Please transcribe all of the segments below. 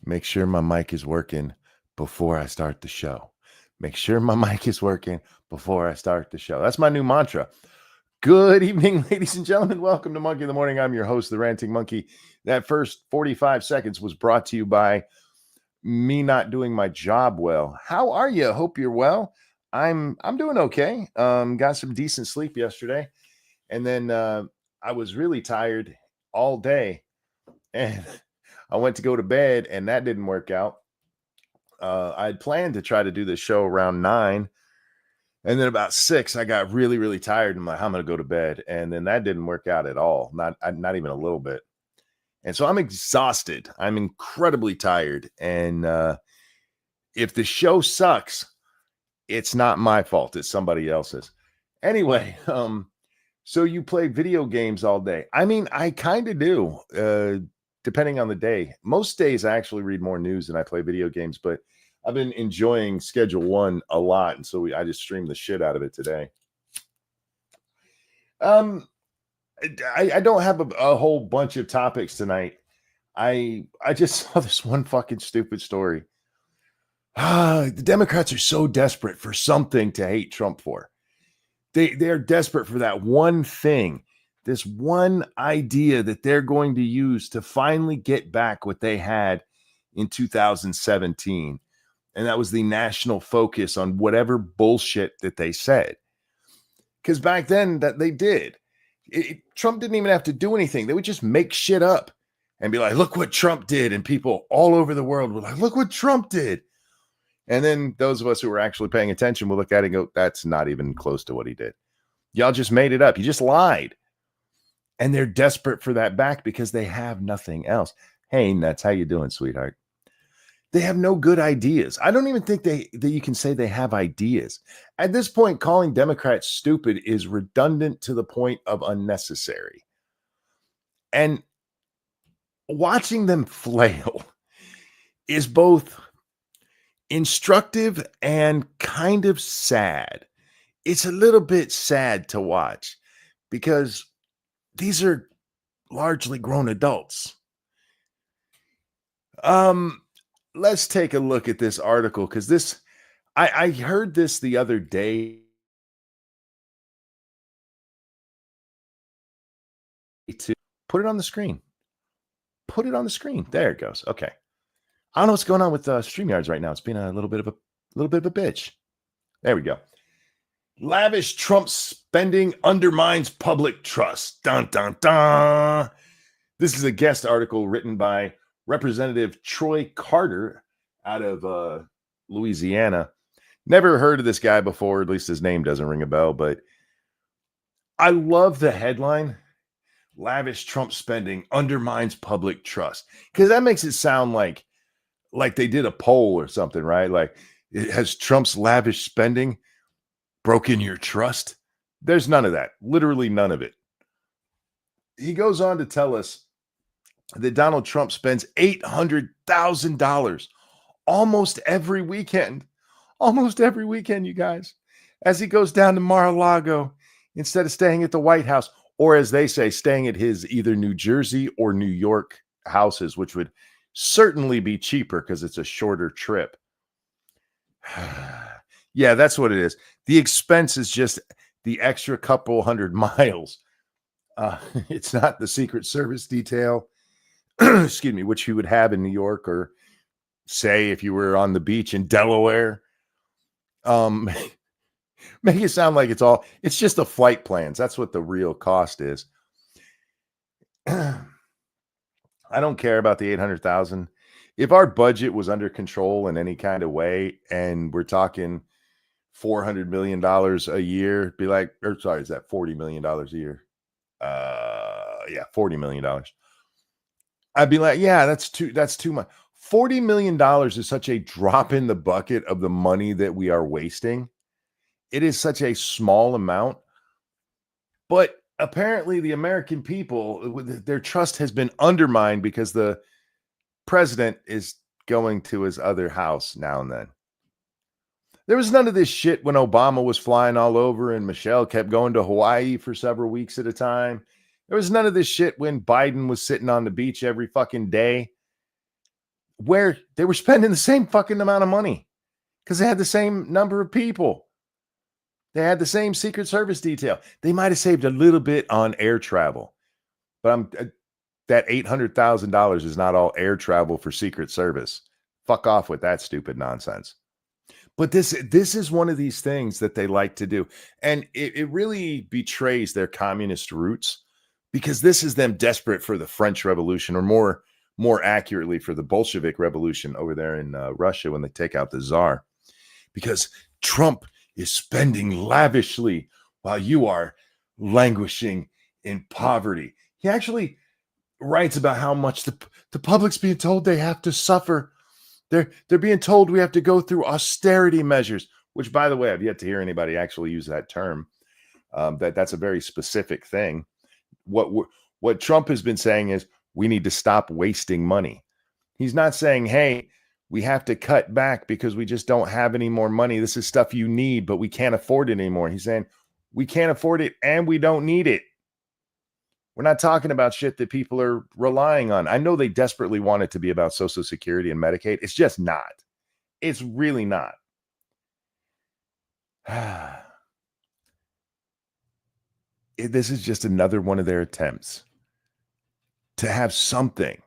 Make sure my mic is working before I start the show. Make sure my mic is working before I start the show. That's my new mantra. Good evening, ladies and gentlemen. Welcome to Monkey in the Morning. I'm your host, the Ranting Monkey. That first 45 seconds was brought to you by me not doing my job well. How are you? Hope you're well. I'm doing okay. Got some decent sleep yesterday, and then I was really tired all day, and I went to go to bed, and that didn't work out. I had planned to try to do this show around 9, and then about 6, I got really, really tired. I'm like, I'm gonna go to bed, and then that didn't work out at all. Not even a little bit. And so I'm exhausted. I'm incredibly tired. And if the show sucks, it's not my fault. It's somebody else's. Anyway, so you play video games all day. I mean, I kind of do, depending on the day. Most days I actually read more news than I play video games, but I've been enjoying Schedule One a lot, and so I just streamed the shit out of it today. I don't have a whole bunch of topics tonight. I just saw this one fucking stupid story. The Democrats are so desperate for something to hate Trump for. They're desperate for that one thing, this one idea that they're going to use to finally get back what they had in 2017. And that was the national focus on whatever bullshit that they said. Because back then that they did. Trump didn't even have to do anything. They would just make shit up and be like, look what Trump did. And people all over the world were like, look what Trump did. And then those of us who were actually paying attention will look at it and go, that's not even close to what he did. Y'all just made it up. You just lied. And they're desperate for that back because they have nothing else. Hey, Nuts, how you doing, sweetheart? They have no good ideas. I don't even think that you can say they have ideas. At this point, calling Democrats stupid is redundant to the point of unnecessary. And watching them flail is both instructive and kind of sad. It's a little bit sad to watch because these are largely grown adults. Let's take a look at this article because I heard this the other day. To put it on the screen. Put it on the screen. There it goes. Okay. I don't know what's going on with StreamYards right now. It's been a little bit of a bitch. There we go. Lavish Trump spending undermines public trust. Dun dun dun. This is a guest article written by Representative Troy Carter out of Louisiana. Never heard of this guy before. At least his name doesn't ring a bell. But I love the headline. Lavish Trump spending undermines public trust, because that makes it sound like they did a poll or something, right? Like, has Trump's lavish spending broken your trust? There's none of that. Literally none of it. He goes on to tell us that Donald Trump spends $800,000 almost every weekend. Almost every weekend, you guys, as he goes down to Mar-a-Lago instead of staying at the White House, or as they say, staying at his either New Jersey or New York houses, which would certainly be cheaper because it's a shorter trip. Yeah, that's what it is. The expense is just the extra couple hundred miles. It's not the Secret Service detail, excuse me, which you would have in New York, or say if you were on the beach in Delaware. Make it sound like it's just the flight plans. That's what the real cost is. I don't care about the 800,000. If our budget was under control in any kind of way, and we're talking $400 million a year, be like, or sorry, is that $40 million a year? Yeah, $40 million. I'd be like, yeah, that's too much. $40 million is such a drop in the bucket of the money that we are wasting. It is such a small amount, but apparently the American people, their trust has been undermined because the president is going to his other house now and then. There was none of this shit when Obama was flying all over and Michelle kept going to Hawaii for several weeks at a time. There was none of this shit when Biden was sitting on the beach every fucking day. where they were spending the same fucking amount of money because they had the same number of people. They had the same Secret Service detail. They might have saved a little bit on air travel, but that $800,000 is not all air travel for Secret Service. Fuck off with that stupid nonsense. But this is one of these things that they like to do. And it really betrays their communist roots, because this is them desperate for the French Revolution, or more accurately for the Bolshevik Revolution over there in Russia when they take out the Tsar. Because Trump is spending lavishly while you are languishing in poverty. He actually writes about how much the public's being told they have to suffer. They're being told we have to go through austerity measures, which, by the way, I've yet to hear anybody actually use that term. That's a very specific thing. What Trump has been saying is we need to stop wasting money. He's not saying, hey, we have to cut back because we just don't have any more money. This is stuff you need, but we can't afford it anymore. He's saying we can't afford it and we don't need it. We're not talking about shit that people are relying on. I know they desperately want it to be about Social Security and Medicaid. It's just not. It's really not. This is just another one of their attempts to have something.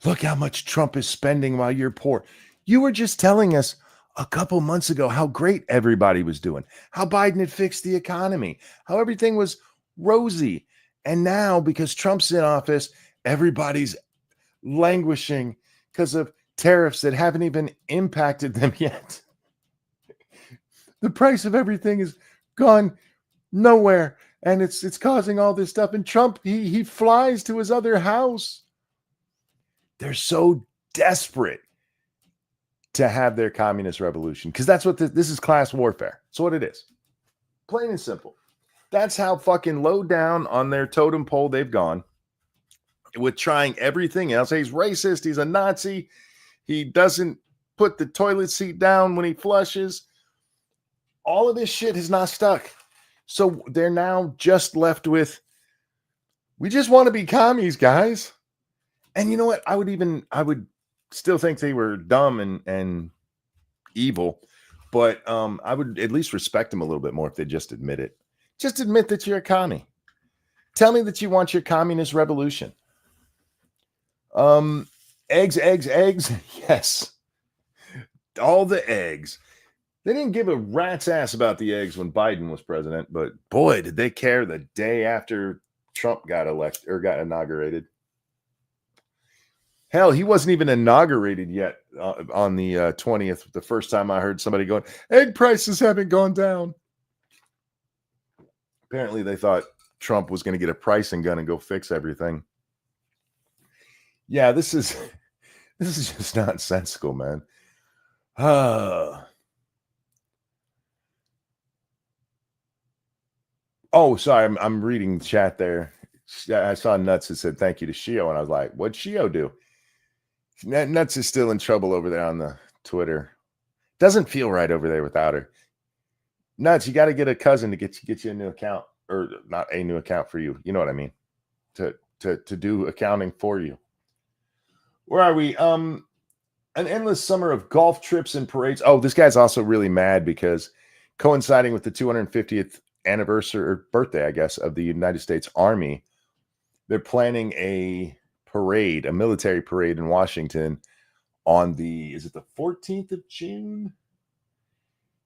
Look how much Trump is spending while you're poor. You were just telling us a couple months ago how great everybody was doing, how Biden had fixed the economy, how everything was rosy. And now, because Trump's in office, everybody's languishing because of tariffs that haven't even impacted them yet. The price of everything has gone nowhere, and it's causing all this stuff. And Trump, he flies to his other house. They're so desperate to have their communist revolution, because that's what this is, class warfare. That's what it is. Plain and simple. That's how fucking low down on their totem pole they've gone with trying everything else. He's racist. He's a Nazi. He doesn't put the toilet seat down when he flushes. All of this shit has not stuck. So they're now just left with, we just want to be commies, guys. And you know what? I would still think they were dumb and evil, but I would at least respect them a little bit more if they just admit it. Just admit that you're a commie. Tell me that you want your communist revolution. Eggs. Yes. All the eggs. They didn't give a rat's ass about the eggs when Biden was president, but boy, did they care the day after Trump got elected or got inaugurated. Hell, he wasn't even inaugurated yet on the 20th. The first time I heard somebody going, egg prices haven't gone down. Apparently, they thought Trump was going to get a pricing gun and go fix everything. Yeah, this is just nonsensical, man. Oh, sorry, I'm reading the chat there. I saw Nuts that said thank you to Shio, and I was like, what'd Shio do? Nuts is still in trouble over there on the Twitter. Doesn't feel right over there without her. Nuts, you got to get a cousin to get you a new account, or not a new account for you. You know what I mean? To do accounting for you. Where are we? An endless summer of golf trips and parades. Oh, this guy's also really mad because coinciding with the 250th anniversary or birthday, I guess, of the United States Army, they're planning a parade, a military parade in Washington on is it the 14th of June?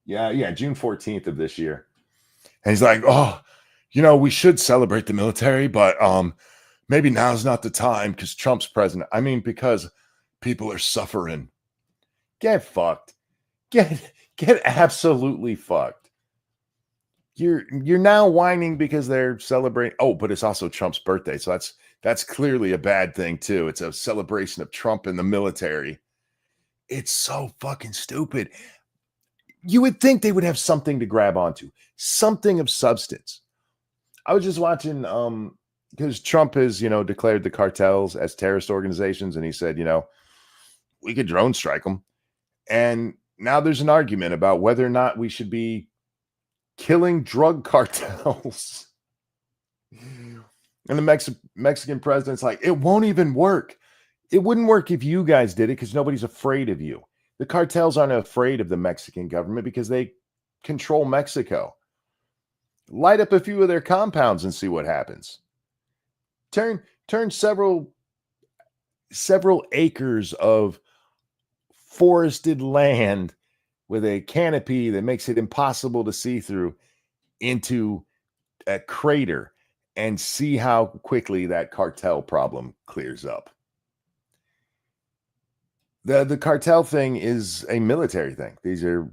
Yeah, June 14th of this year. And he's like, oh, we should celebrate the military, but maybe now's not the time because Trump's president. I mean, because people are suffering. Get fucked. Get absolutely fucked. You're now whining because they're celebrating. Oh, but it's also Trump's birthday, so that's clearly a bad thing too. It's a celebration of Trump in the military. It's so fucking stupid. You would think they would have something to grab onto, something of substance. I was just watching because Trump has, declared the cartels as terrorist organizations, and he said, we could drone strike them. And now there's an argument about whether or not we should be killing drug cartels. And the Mexican president's like, it won't even work. It wouldn't work if you guys did it because nobody's afraid of you. The cartels aren't afraid of the Mexican government because they control Mexico. Light up a few of their compounds and see what happens. Turn several acres of forested land with a canopy that makes it impossible to see through into a crater and see how quickly that cartel problem clears up. The cartel thing is a military thing. These are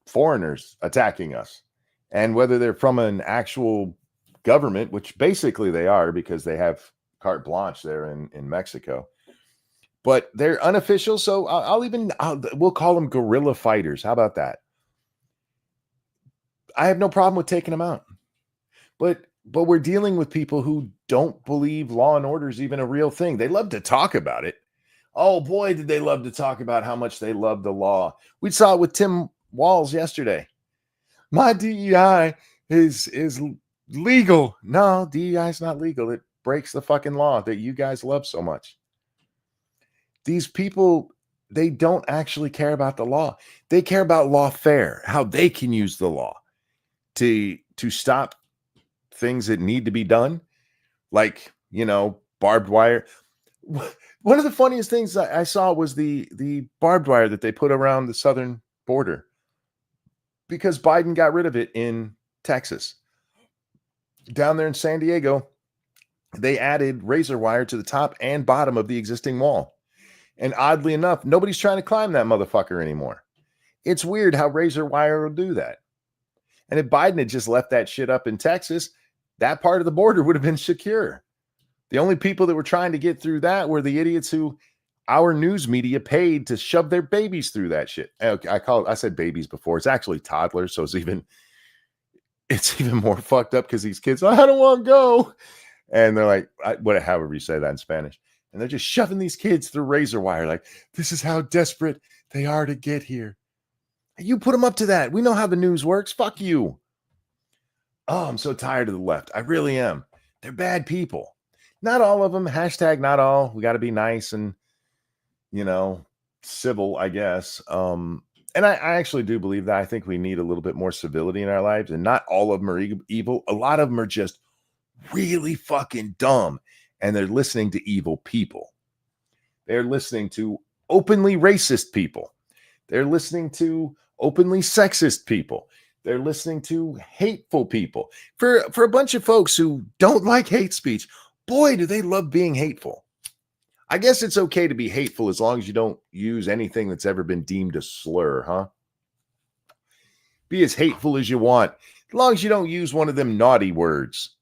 foreigners attacking us. And whether they're from an actual government, which basically they are because they have carte blanche there in Mexico, but they're unofficial. So we'll call them guerrilla fighters. How about that? I have no problem with taking them out. But we're dealing with people who don't believe law and order is even a real thing. They love to talk about it. Oh boy, did they love to talk about how much they love the law. We saw it with Tim Walz yesterday. My DEI is legal. No, DEI is not legal. It breaks the fucking law that you guys love so much. These people, they don't actually care about the law. They care about lawfare, how they can use the law to stop things that need to be done, like, barbed wire. One of the funniest things I saw was the barbed wire that they put around the southern border because Biden got rid of it in Texas. Down there in San Diego, they added razor wire to the top and bottom of the existing wall. And oddly enough, nobody's trying to climb that motherfucker anymore. It's weird how razor wire will do that. And if Biden had just left that shit up in Texas, that part of the border would have been secure. The only people that were trying to get through that were the idiots who our news media paid to shove their babies through that shit. I said babies before. It's actually toddlers, so it's even more fucked up because these kids, I don't want to go. And they're like, however you say that in Spanish. And they're just shoving these kids through razor wire. Like, this is how desperate they are to get here. You put them up to that. We know how the news works. Fuck you. Oh, I'm so tired of the left. I really am. They're bad people. Not all of them. Hashtag not all. We got to be nice and, civil, I guess. And I actually do believe that. I think we need a little bit more civility in our lives. And not all of them are evil. A lot of them are just really fucking dumb. And they're listening to evil people. They're listening to openly racist people. They're listening to openly sexist people. They're listening to hateful people. For a bunch of folks who don't like hate speech, boy, do they love being hateful. I guess it's okay to be hateful as long as you don't use anything that's ever been deemed a slur, huh? Be as hateful as you want, as long as you don't use one of them naughty words.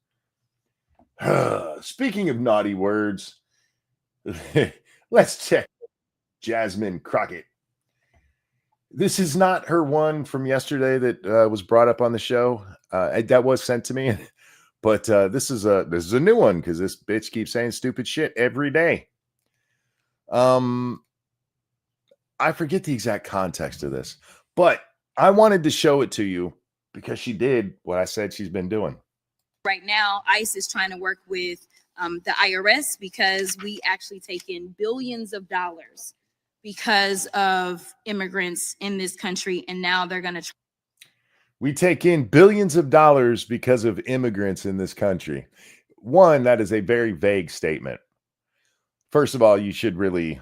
Speaking of naughty words, let's check Jasmine Crockett. This is not her one from yesterday that was brought up on the show. That was sent to me, but this is a new one because this bitch keeps saying stupid shit every day. I forget the exact context of this, but I wanted to show it to you because she did what I said she's been doing. Right now, ICE is trying to work with the IRS because we actually take in billions of dollars because of immigrants in this country. And now they're going to. We take in billions of dollars because of immigrants in this country. One, that is a very vague statement. First of all, you should really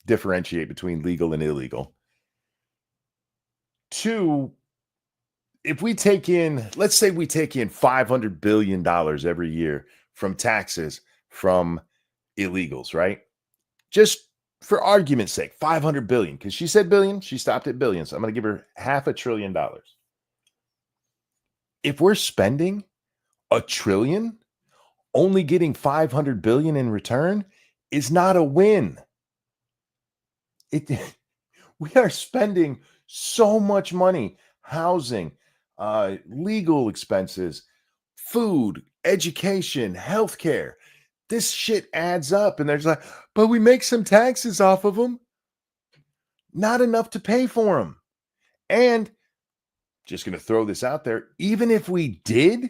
differentiate between legal and illegal. Two, if we take in, let's say we take in $500 billion every year from taxes from illegals, right? Just for argument's sake, 500 billion, because she said billion, she stopped at billion. So I'm going to give her $500 billion. If we're spending $1 trillion, only getting 500 billion in return is not a win. We are spending so much money, housing, legal expenses, food, education, healthcare. This shit adds up. And there's like, but we make some taxes off of them. Not enough to pay for them. And just going to throw this out there. Even if we did,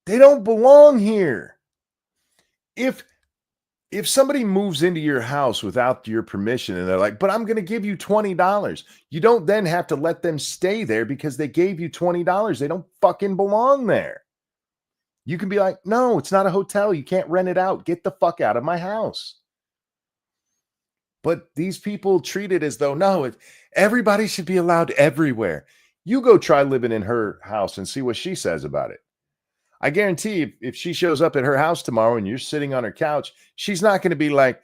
they don't belong here. If if somebody moves into your house without your permission and they're like, but I'm going to give you $20, you don't then have to let them stay there because they gave you $20. They don't fucking belong there. You can be like, no, it's not a hotel. You can't rent it out. Get the fuck out of my house. But these people treat it as though, no, everybody should be allowed everywhere. You go try living in her house and see what she says about it. I guarantee if she shows up at her house tomorrow and you're sitting on her couch, she's not going to be like,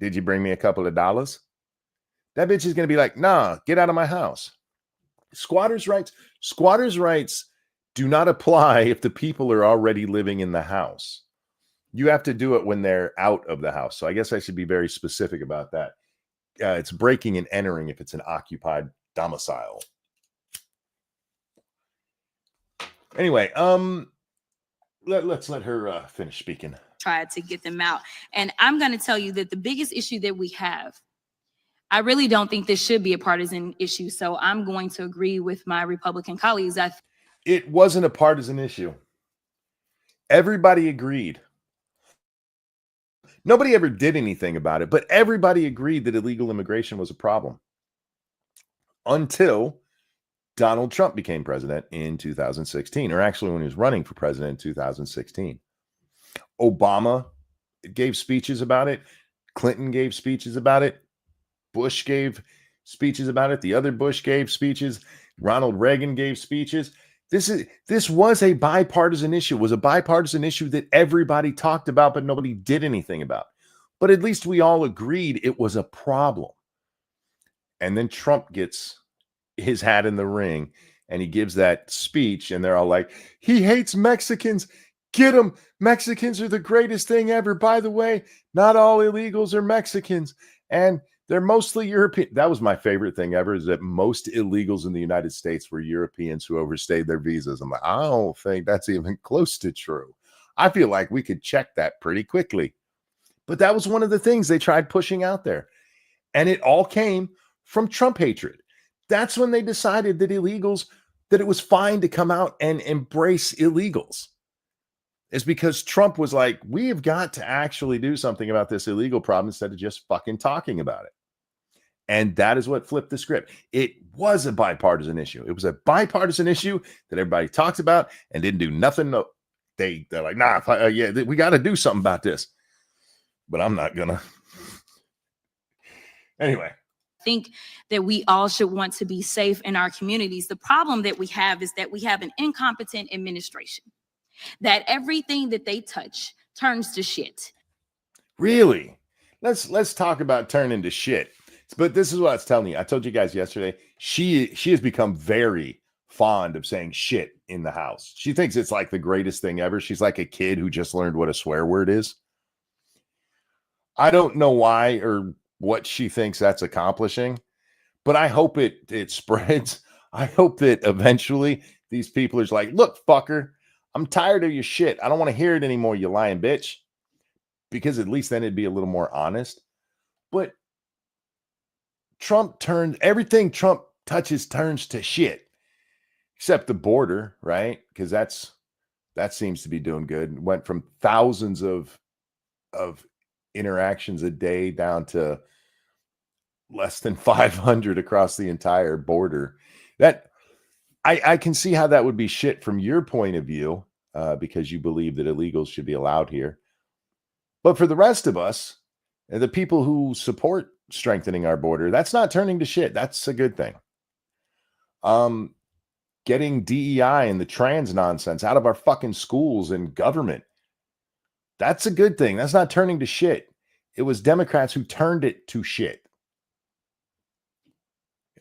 did you bring me a couple of dollars? That bitch is going to be like, nah, get out of my house. Squatters' rights do not apply if the people are already living in the house. You have to do it when they're out of the house. So I guess I should be very specific about that. It's breaking and entering if it's an occupied domicile. Anyway, let's let her finish speaking. Try to get them out. And I'm going to tell you that the biggest issue that we have, I really don't think this should be a partisan issue. So I'm going to agree with my Republican colleagues. It wasn't a partisan issue. Everybody agreed. Nobody ever did anything about it, but everybody agreed that illegal immigration was a problem until Donald Trump became president in 2016, or actually when he was running for president in 2016. Obama gave speeches about it. Clinton gave speeches about it. Bush gave speeches about it. The other Bush gave speeches. Ronald Reagan gave speeches. This was a bipartisan issue. It was a bipartisan issue that everybody talked about, but nobody did anything about. But at least we all agreed it was a problem. And then Trump gets his hat in the ring and he gives that speech and they're all like, he hates Mexicans. Get them. Mexicans are the greatest thing ever. By the way, not all illegals are Mexicans and they're mostly European. That was my favorite thing ever, is that most illegals in the United States were Europeans who overstayed their visas. I'm like, I don't think that's even close to true. I feel like we could check that pretty quickly. But that was one of the things they tried pushing out there. And it all came from Trump hatred. That's when they decided that that it was fine to come out and embrace illegals. Is because Trump was like, we have got to actually do something about this illegal problem instead of just fucking talking about it. And that is what flipped the script. It was a bipartisan issue. It was a bipartisan issue that everybody talked about and didn't do nothing. No, they're like, nah, we got to do something about this. But I'm not gonna. Anyway. I think that we all should want to be safe in our communities. The problem that we have is that we have an incompetent administration, that everything that they touch turns to shit. Really? Let's talk about turning to shit. But this is what I was telling you. I told you guys yesterday, she has become very fond of saying shit in the house. She thinks it's like the greatest thing ever. She's like a kid who just learned what a swear word is. I don't know why or what she thinks that's accomplishing, but I hope it spreads. I hope that eventually these people are just like, look, fucker, I'm tired of your shit. I don't want to hear it anymore, you lying bitch. Because at least then it'd be a little more honest. But everything Trump touches turns to shit. Except the border, right? Because that seems to be doing good. It went from thousands of interactions a day down to less than 500 across the entire border. That I can see how that would be shit from your point of view, because you believe that illegals should be allowed here. But for the rest of us, the people who support strengthening our border, that's not turning to shit. That's a good thing. Getting DEI and the trans nonsense out of our fucking schools and government, that's a good thing. That's not turning to shit. It was Democrats who turned it to shit.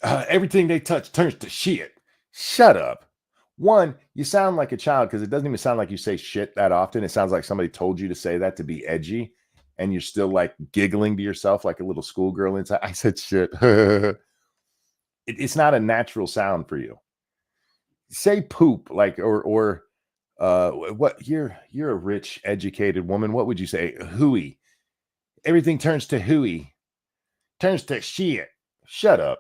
Everything they touch turns to shit. Shut up. One, you sound like a child because it doesn't even sound like you say shit that often. It sounds like somebody told you to say that to be edgy, and you're still like giggling to yourself like a little schoolgirl inside. I said shit. It's not a natural sound for you. Say poop, like or what? You're a rich, educated woman. What would you say? Hooey. Everything turns to hooey. Turns to shit. Shut up.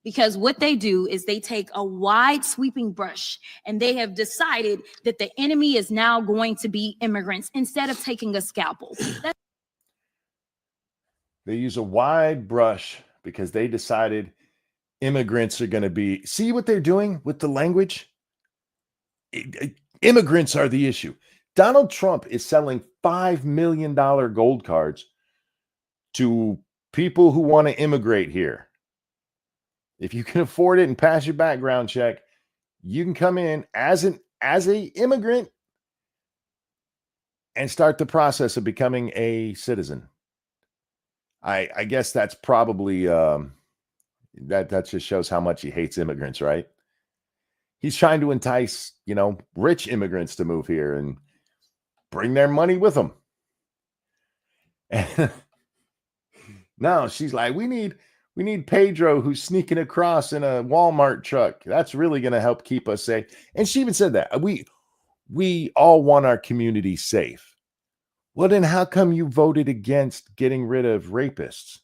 Because what they do is they take a wide sweeping brush and they have decided that the enemy is now going to be immigrants instead of taking a scalpel. They use a wide brush because they decided immigrants are going to be. See what they're doing with the language? Immigrants are the issue. Donald Trump is selling $5 million gold cards to people who want to immigrate here. If you can afford it and pass your background check, you can come in as a immigrant and start the process of becoming a citizen. I guess that's probably that just shows how much he hates immigrants, right? He's trying to entice, rich immigrants to move here and bring their money with them. And now she's like, we need Pedro who's sneaking across in a Walmart truck. That's really going to help keep us safe. And she even said that we all want our community safe. Well, then how come you voted against getting rid of rapists?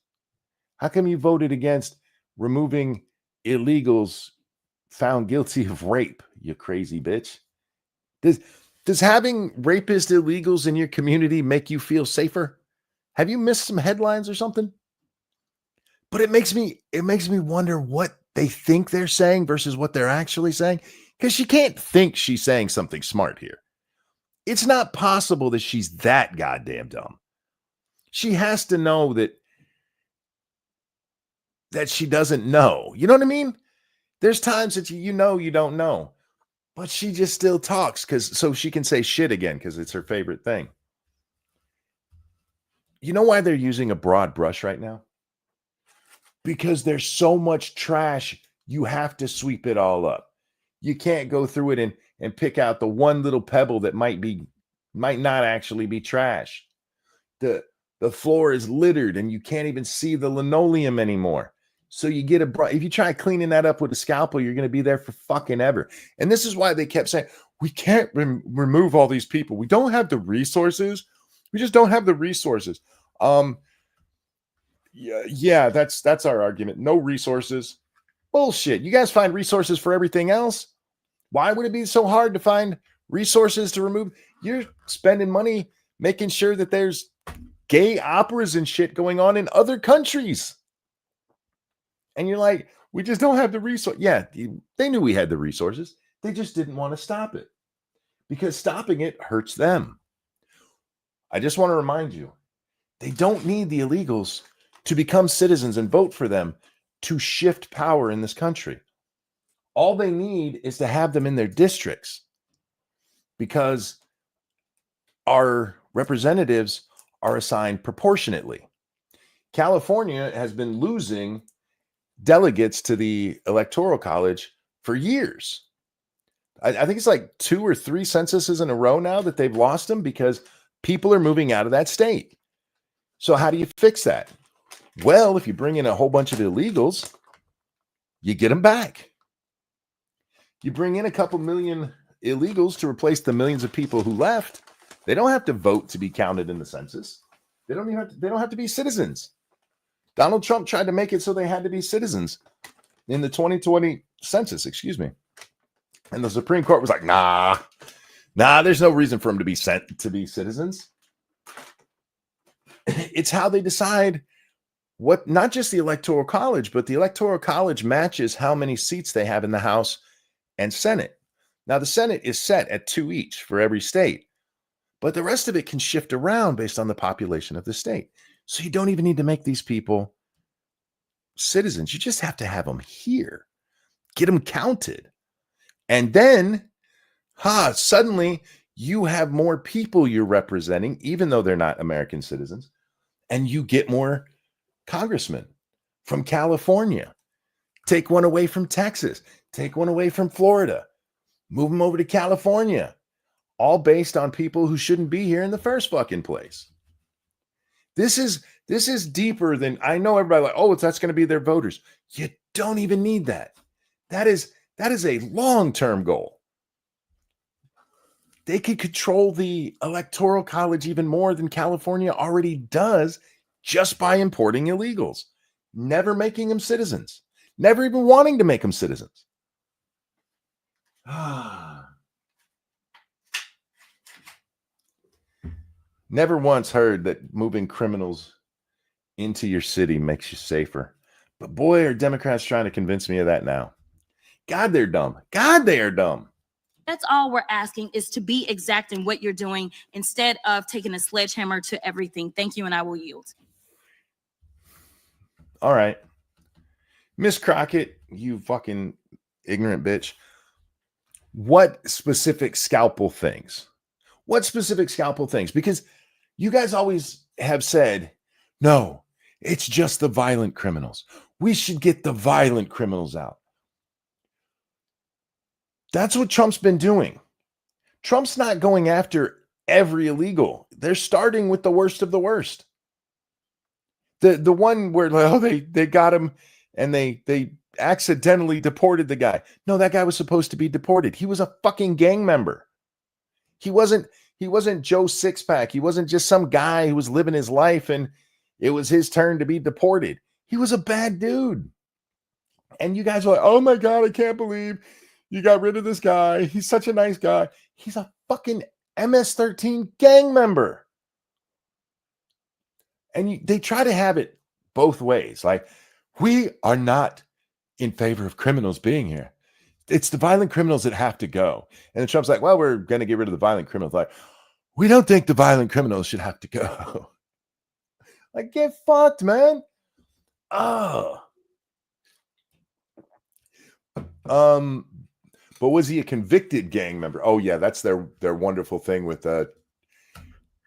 How come you voted against removing illegals found guilty of rape, you crazy bitch? Does having rapist illegals in your community make you feel safer? Have you missed some headlines or something? But it makes me wonder what they think they're saying versus what they're actually saying, because she can't think she's saying something smart here. It's not possible that she's that goddamn dumb. She has to know that she doesn't know. You know what I mean? There's times that you don't know, but she just still talks so she can say shit again because it's her favorite thing. You know why they're using a broad brush right now? Because there's so much trash, you have to sweep it all up. You can't go through it and pick out the one little pebble that might not actually be trash. The floor is littered and you can't even see the linoleum anymore. So you get if you try cleaning that up with a scalpel, you're going to be there for fucking ever. And this is why they kept saying, we can't remove all these people. We don't have the resources. We just don't have the resources. Yeah, that's our argument. No resources. Bullshit. You guys find resources for everything else. Why would it be so hard to find resources to remove? You're spending money making sure that there's gay operas and shit going on in other countries. And you're like, we just don't have the resource. Yeah, they knew we had the resources. They just didn't want to stop it because stopping it hurts them. I just want to remind you, they don't need the illegals to become citizens and vote for them to shift power in this country. All they need is to have them in their districts because our representatives are assigned proportionately. California has been losing delegates to the Electoral College for years. I think it's like 2 or 3 censuses in a row now that they've lost them because people are moving out of that state. So how do you fix that? Well, if you bring in a whole bunch of illegals, you get them back. You bring in a couple million illegals to replace the millions of people who left. They don't have to vote to be counted in the census. They don't have to be citizens. Donald Trump tried to make it so they had to be citizens in the 2020 census, excuse me. And the Supreme Court was like, nah, there's no reason for them to be sent to be citizens. It's how they decide what, not just the Electoral College, but the Electoral College matches how many seats they have in the House and Senate. Now, the Senate is set at 2 each for every state, but the rest of it can shift around based on the population of the state. So you don't even need to make these people citizens. You just have to have them here, get them counted. And then, suddenly you have more people you're representing, even though they're not American citizens, and you get more congressmen from California. Take one away from Texas. Take one away from Florida. Move them over to California. All based on people who shouldn't be here in the first fucking place. This is deeper than, I know everybody like, oh, that's going to be their voters. You don't even need that. That is a long-term goal. They could control the Electoral College even more than California already does just by importing illegals, never making them citizens, never even wanting to make them citizens. Never once heard that moving criminals into your city makes you safer. But boy, are Democrats trying to convince me of that now. God, they're dumb. God, they are dumb. That's all we're asking, is to be exact in what you're doing instead of taking a sledgehammer to everything. Thank you, and I will yield. All right. Miss Crockett, you fucking ignorant bitch. What specific scalpel things? What specific scalpel things? Because you guys always have said, no, it's just the violent criminals. We should get the violent criminals out. That's what Trump's been doing. Trump's not going after every illegal. They're starting with the worst of the worst. The one where, oh, they got him and they accidentally deported the guy. No, that guy was supposed to be deported. He was a fucking gang member. He wasn't Joe Sixpack. He wasn't just some guy who was living his life and it was his turn to be deported. He was a bad dude. And you guys were like, oh my God, I can't believe you got rid of this guy. He's such a nice guy. He's a fucking MS-13 gang member. And they try to have it both ways. Like, we are not in favor of criminals being here. It's the violent criminals that have to go. And then Trump's like, well, we're going to get rid of the violent criminals. Like, we don't think the violent criminals should have to go. Like, get fucked, man. Oh. But was he a convicted gang member? Oh, yeah, that's their wonderful thing with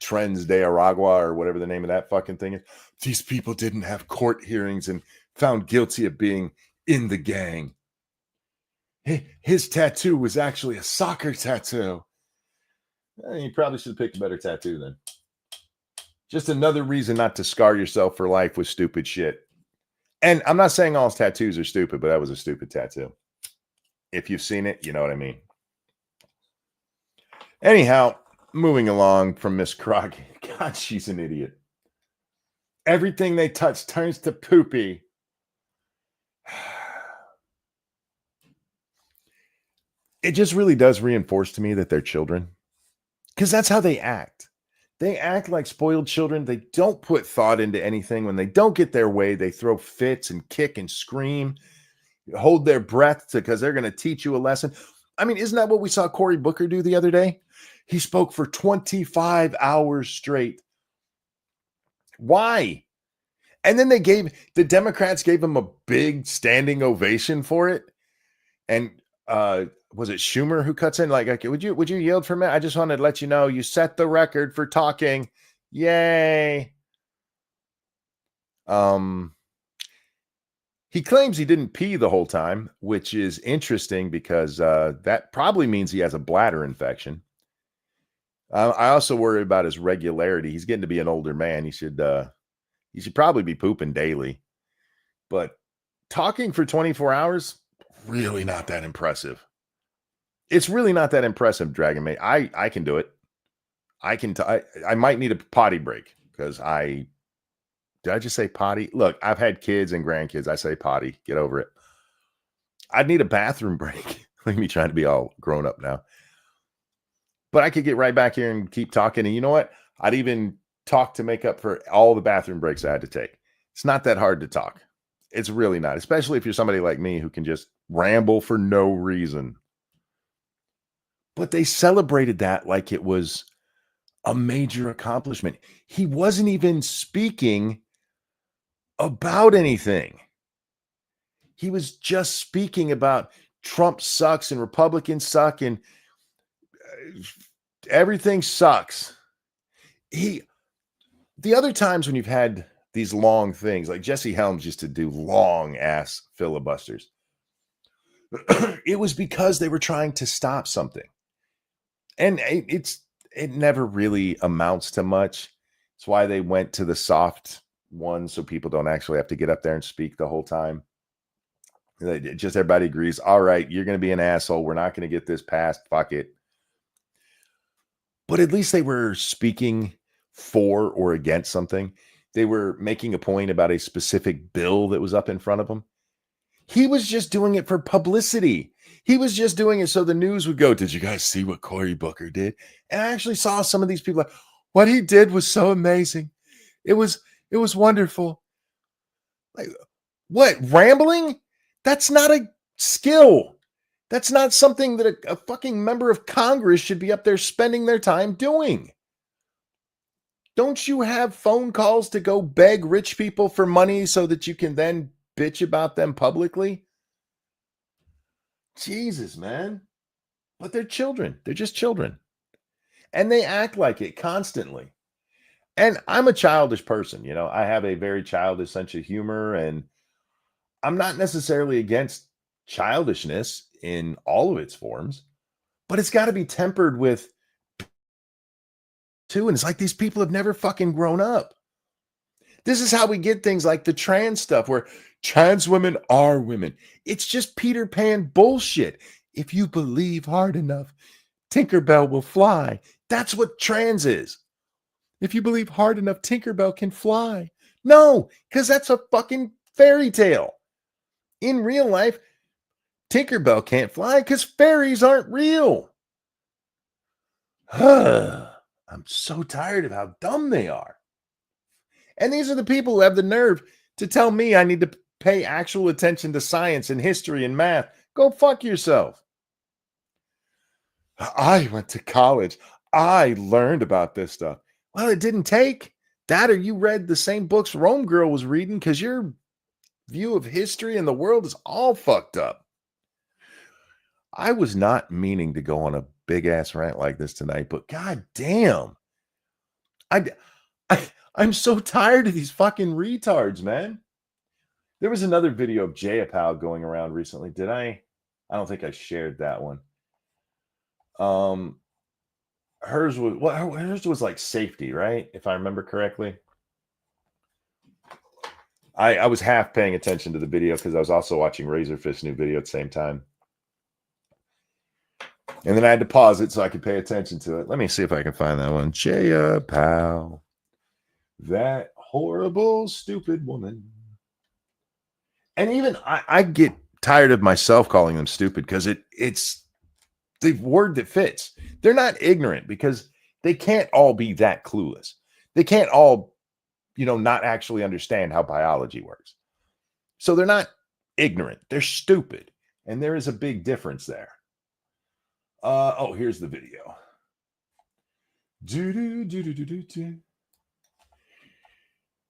Trens de Aragua or whatever the name of that fucking thing is. These people didn't have court hearings and found guilty of being in the gang. His tattoo was actually a soccer tattoo. You probably should have picked a better tattoo then. Just another reason not to scar yourself for life with stupid shit. And I'm not saying all his tattoos are stupid, but that was a stupid tattoo. If you've seen it, you know what I mean. Anyhow, moving along from Miss Crockett. God, she's an idiot. Everything they touch turns to poopy. It just really does reinforce to me that they're children. Because that's how they act. They act like spoiled children. They don't put thought into anything. When they don't get their way, they throw fits and kick and scream, hold their breath because they're going to teach you a lesson. I mean, isn't that what we saw Cory Booker do the other day? He spoke for 25 hours straight. Why? And then the Democrats gave him a big standing ovation for it. And was it Schumer who cuts in? Like, okay, would you yield for a minute? I just wanted to let you know you set the record for talking. Yay. He claims he didn't pee the whole time, which is interesting because that probably means he has a bladder infection. I also worry about his regularity. He's getting to be an older man. He should probably be pooping daily. But talking for 24 hours, really not that impressive. It's really not that impressive, Dragon Mate. I can do it. I might need a potty break because did I just say potty? Look, I've had kids and grandkids. I say potty. Get over it. I'd need a bathroom break. Look at me trying to be all grown up now. But I could get right back here and keep talking. And you know what? I'd even talk to make up for all the bathroom breaks I had to take. It's not that hard to talk. It's really not, especially if you're somebody like me who can just ramble for no reason. But they celebrated that like it was a major accomplishment. He wasn't even speaking about anything. He was just speaking about Trump sucks and Republicans suck and everything sucks. The other times when you've had these long things, like Jesse Helms used to do long ass filibusters, it was because they were trying to stop something. And it never really amounts to much. It's why they went to the soft one so people don't actually have to get up there and speak the whole time. Just everybody agrees, all right, you're going to be an asshole. We're not going to get this passed. Fuck it. But at least they were speaking for or against something. They were making a point about a specific bill that was up in front of them. He was just doing it for publicity. He was just doing it so the news would go, did you guys see what Cory Booker did? And I actually saw some of these people like, what he did was so amazing. It was It was wonderful. Like, what? Rambling? That's not a skill. That's not something that a fucking member of Congress should be up there spending their time doing. Don't you have phone calls to go beg rich people for money so that you can then bitch about them publicly? Jesus, man. But they're children. They're just children. And they act like it constantly. And I'm a childish person. You know, I have a very childish sense of humor, and I'm not necessarily against childishness in all of its forms, but it's got to be tempered with too. And it's like these people have never fucking grown up. This is how we get things like the trans stuff where trans women are women. It's just Peter Pan bullshit. If you believe hard enough, Tinkerbell will fly. That's what trans is. If you believe hard enough, Tinkerbell can fly. No, because that's a fucking fairy tale. In real life, Tinkerbell can't fly because fairies aren't real. I'm so tired of how dumb they are. And these are the people who have the nerve to tell me I need to pay actual attention to science and history and math. Go fuck yourself. I went to college. I learned about this stuff. Well, it didn't take that, or you read the same books Rome Girl was reading, because your view of history and the world is all fucked up. I was not meaning to go on a big ass rant like this tonight, but god damn. I'm so tired of these fucking retards, man. There was another video of Jayapal going around recently. Did I? I don't think I shared that one. Hers was like safety, right? If I remember correctly. I was half paying attention to the video because I was also watching Razorfist's new video at the same time. And then I had to pause it so I could pay attention to it. Let me see if I can find that one. Jayapal. That horrible, stupid woman. And even I get tired of myself calling them stupid because it's the word that fits. They're not ignorant because they can't all be that clueless. They can't all, not actually understand how biology works. So they're not ignorant. They're stupid. And there is a big difference there. Here's the video.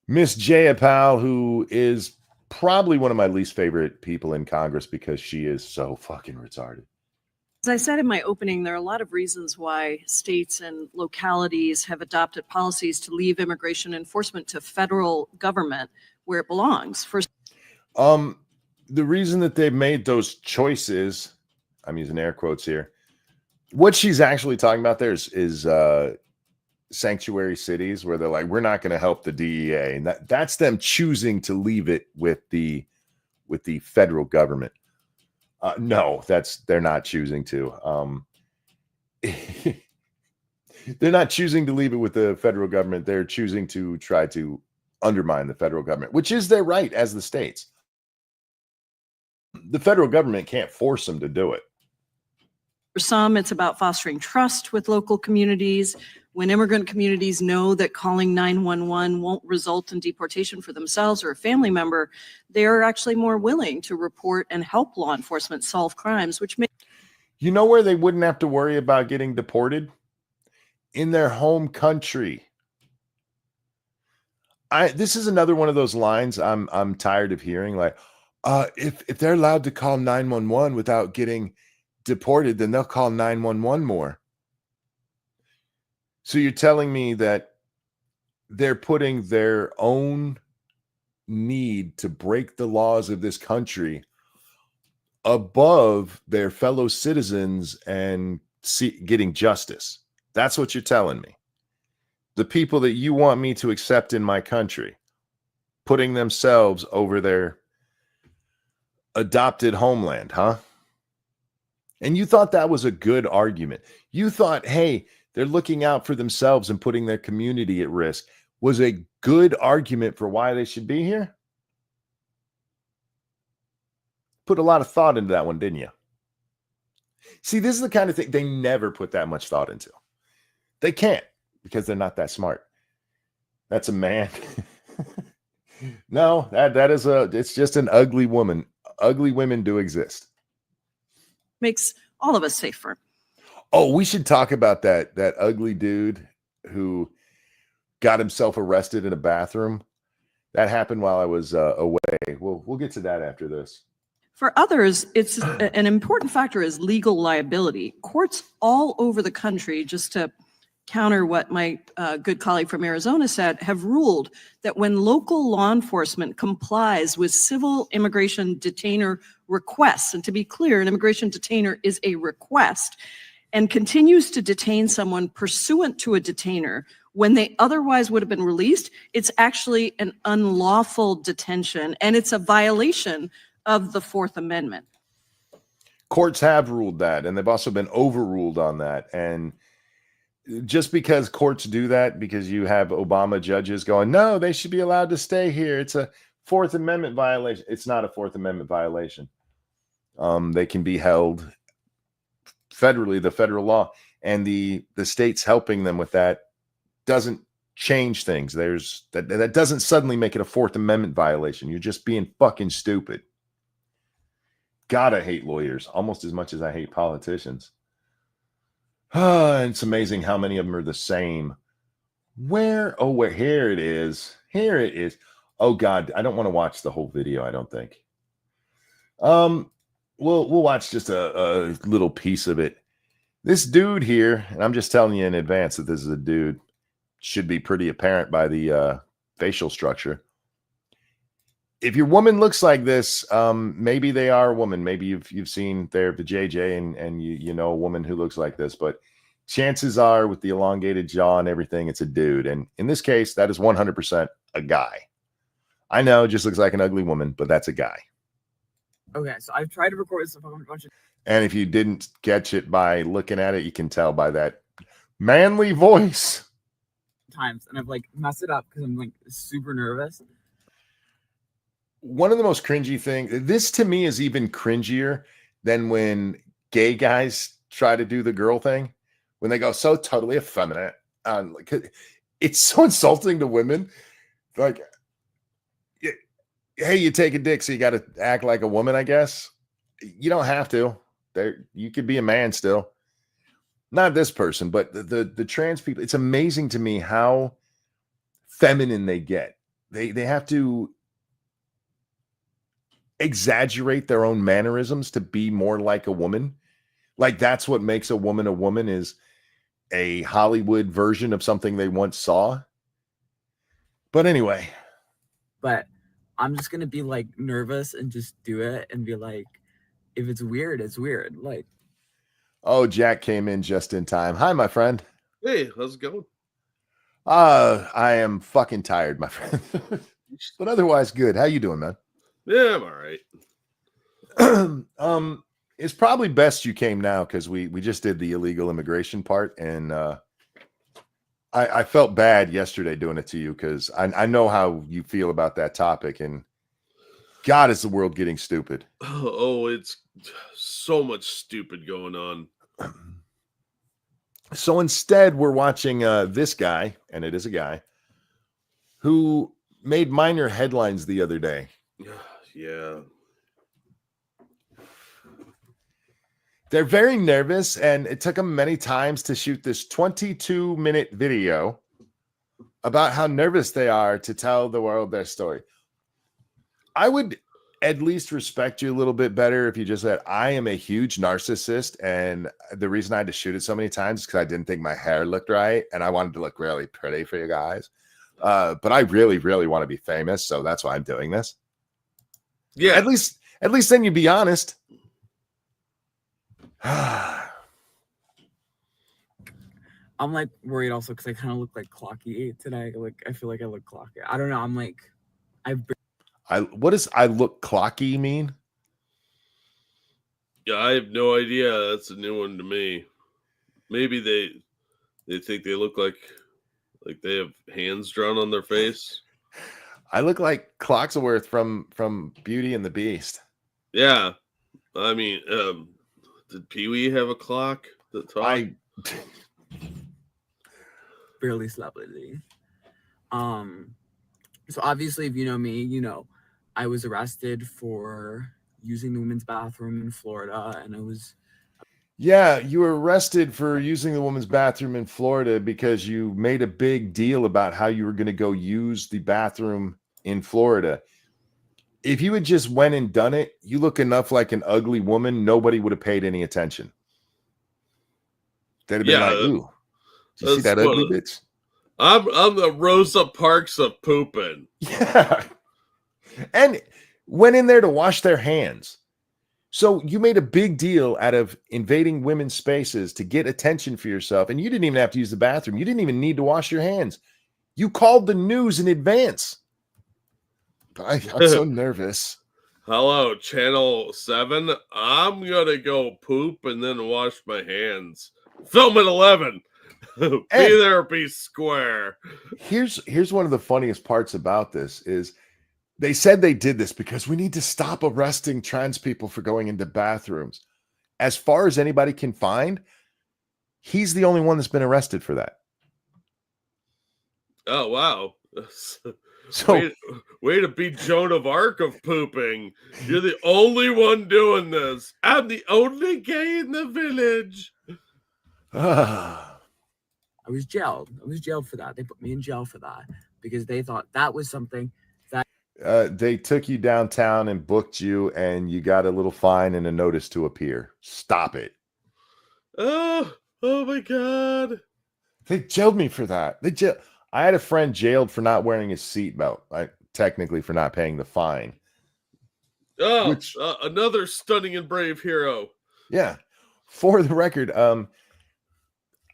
Miss Jayapal, who is probably one of my least favorite people in Congress because she is so fucking retarded. As I said in my opening, there are a lot of reasons why states and localities have adopted policies to leave immigration enforcement to federal government where it belongs. First, the reason that they've made those choices, I'm using air quotes here, what she's actually talking about there is sanctuary cities where they're like, we're not going to help the DEA, and that's them choosing to leave it with the federal government. No, they're not choosing to. They're not choosing to leave it with the federal government. They're choosing to try to undermine the federal government, which is their right as the states. The federal government can't force them to do it. for some, it's about fostering trust with local communities. When immigrant communities know that calling 911 won't result in deportation for themselves or a family member, they're actually more willing to report and help law enforcement solve crimes, which may. You know where they wouldn't have to worry about getting deported? In their home country. This is another one of those lines I'm tired of hearing. Like, if they're allowed to call 911 without getting deported, then they'll call 911 more. So you're telling me that they're putting their own need to break the laws of this country above their fellow citizens and getting justice. That's what you're telling me. The people that you want me to accept in my country, putting themselves over their adopted homeland, huh? And you thought that was a good argument. You thought, hey, they're looking out for themselves and putting their community at risk was a good argument for why they should be here? Put a lot of thought into that one, didn't you? See, this is the kind of thing they never put that much thought into. They can't because they're not that smart. That's a man. No, it's just an ugly woman. Ugly women do exist. Makes all of us safer. Oh, we should talk about that ugly dude who got himself arrested in a bathroom. That happened while I was away. We'll get to that after this. For others, it's an important factor is legal liability. Courts all over the country, just to counter what my good colleague from Arizona said, have ruled that when local law enforcement complies with civil immigration detainer requests, and to be clear, an immigration detainer is a request, and continues to detain someone pursuant to a detainer when they otherwise would have been released, it's actually an unlawful detention, and it's a violation of the Fourth Amendment. Courts have ruled that, and they've also been overruled on that. And just because courts do that, because you have Obama judges going, no, they should be allowed to stay here. It's a Fourth Amendment violation. It's not a Fourth Amendment violation. They can be held federally, the federal law, and the states helping them with that doesn't change things. That doesn't suddenly make it a Fourth Amendment violation. You're just being fucking stupid. God, I hate lawyers almost as much as I hate politicians. It's amazing how many of them are the same. Where? Here it is. Here it is. Oh God, I don't want to watch the whole video, I don't think. We'll watch just a little piece of it. This dude here, and I'm just telling you in advance that this is a dude, should be pretty apparent by the facial structure. If your woman looks like this, maybe they are a woman. Maybe you've seen the JJ and you know a woman who looks like this, but chances are with the elongated jaw and everything, it's a dude. And in this case, that is 100% a guy. I know it just looks like an ugly woman, but that's a guy. Okay, so I've tried to record this a bunch of And if you didn't catch it by looking at it, you can tell by that manly voice times, and I've like messed it up because I'm like super nervous. One of the most cringy things, this to me is even cringier than when gay guys try to do the girl thing, when they go so totally effeminate. Like, it's so insulting to women. Like, hey, you take a dick, so you got to act like a woman, I guess. You don't have to. You could be a man still. Not this person, but the trans people. It's amazing to me how feminine they get. They have to exaggerate their own mannerisms to be more like a woman. Like that's what makes a woman is a Hollywood version of something they once saw. But anyway. But I'm just going to be like nervous and just do it and be like, if it's weird, it's weird. Like, oh, Jack came in just in time. Hi, my friend. Hey, how's it going? I am fucking tired, my friend. But otherwise good. How you doing, man? Yeah, I'm all right. It's probably best you came now because we just did the illegal immigration part, and I felt bad yesterday doing it to you because I know how you feel about that topic, and God, is the world getting stupid? Oh, it's so much stupid going on. So instead, we're watching this guy, and it is a guy, who made minor headlines the other day. Yeah. They're very nervous, and it took them many times to shoot this 22-minute video about how nervous they are to tell the world their story. I would at least respect you a little bit better if you just said, I am a huge narcissist, and the reason I had to shoot it so many times is because I didn't think my hair looked right, and I wanted to look really pretty for you guys. But I really, really want to be famous, so that's why I'm doing this. Yeah. At least then you'd be honest. I'm like worried also because I kind of look like Clocky today. Like I feel like I look Clocky. I don't know. I'm like, what does I look clocky mean? Yeah, I have no idea. That's a new one to me. Maybe they think they look like they have hands drawn on their face. I look like Clocksworth from Beauty and the Beast. Yeah. I mean, did Pee-wee have a clock that talked? I barely slept lately. So obviously, if you know me, you know I was arrested for using the women's bathroom in Florida, and I was Yeah, you were arrested for using the woman's bathroom in Florida because you made a big deal about how you were going to go use the bathroom in Florida. If you had just went and done it, you look enough like an ugly woman, nobody would have paid any attention. They'd have been like, Yeah, ooh, do you see that's that ugly bitch? I'm the Rosa Parks of pooping. Yeah. And went in there to wash their hands. So you made a big deal out of invading women's spaces to get attention for yourself. And you didn't even have to use the bathroom. You didn't even need to wash your hands. You called the news in advance. I'm so nervous. Hello, Channel 7. I'm gonna go poop and then wash my hands. Film at 11. Be there, be square. Here's one of the funniest parts about this is they said they did this because we need to stop arresting trans people for going into bathrooms. As far as anybody can find, he's the only one that's been arrested for that. Oh wow. So way to be Joan of Arc of pooping. You're the only one doing this. I'm the only gay in the village. I was jailed. I was jailed for that. They put me in jail for that because they thought that was something that they took you downtown and booked you, and you got a little fine and a notice to appear. Stop it. Oh my God. They jailed me for that. I had a friend jailed for not wearing his seatbelt. Technically for not paying the fine. Oh, another stunning and brave hero. Yeah. For the record,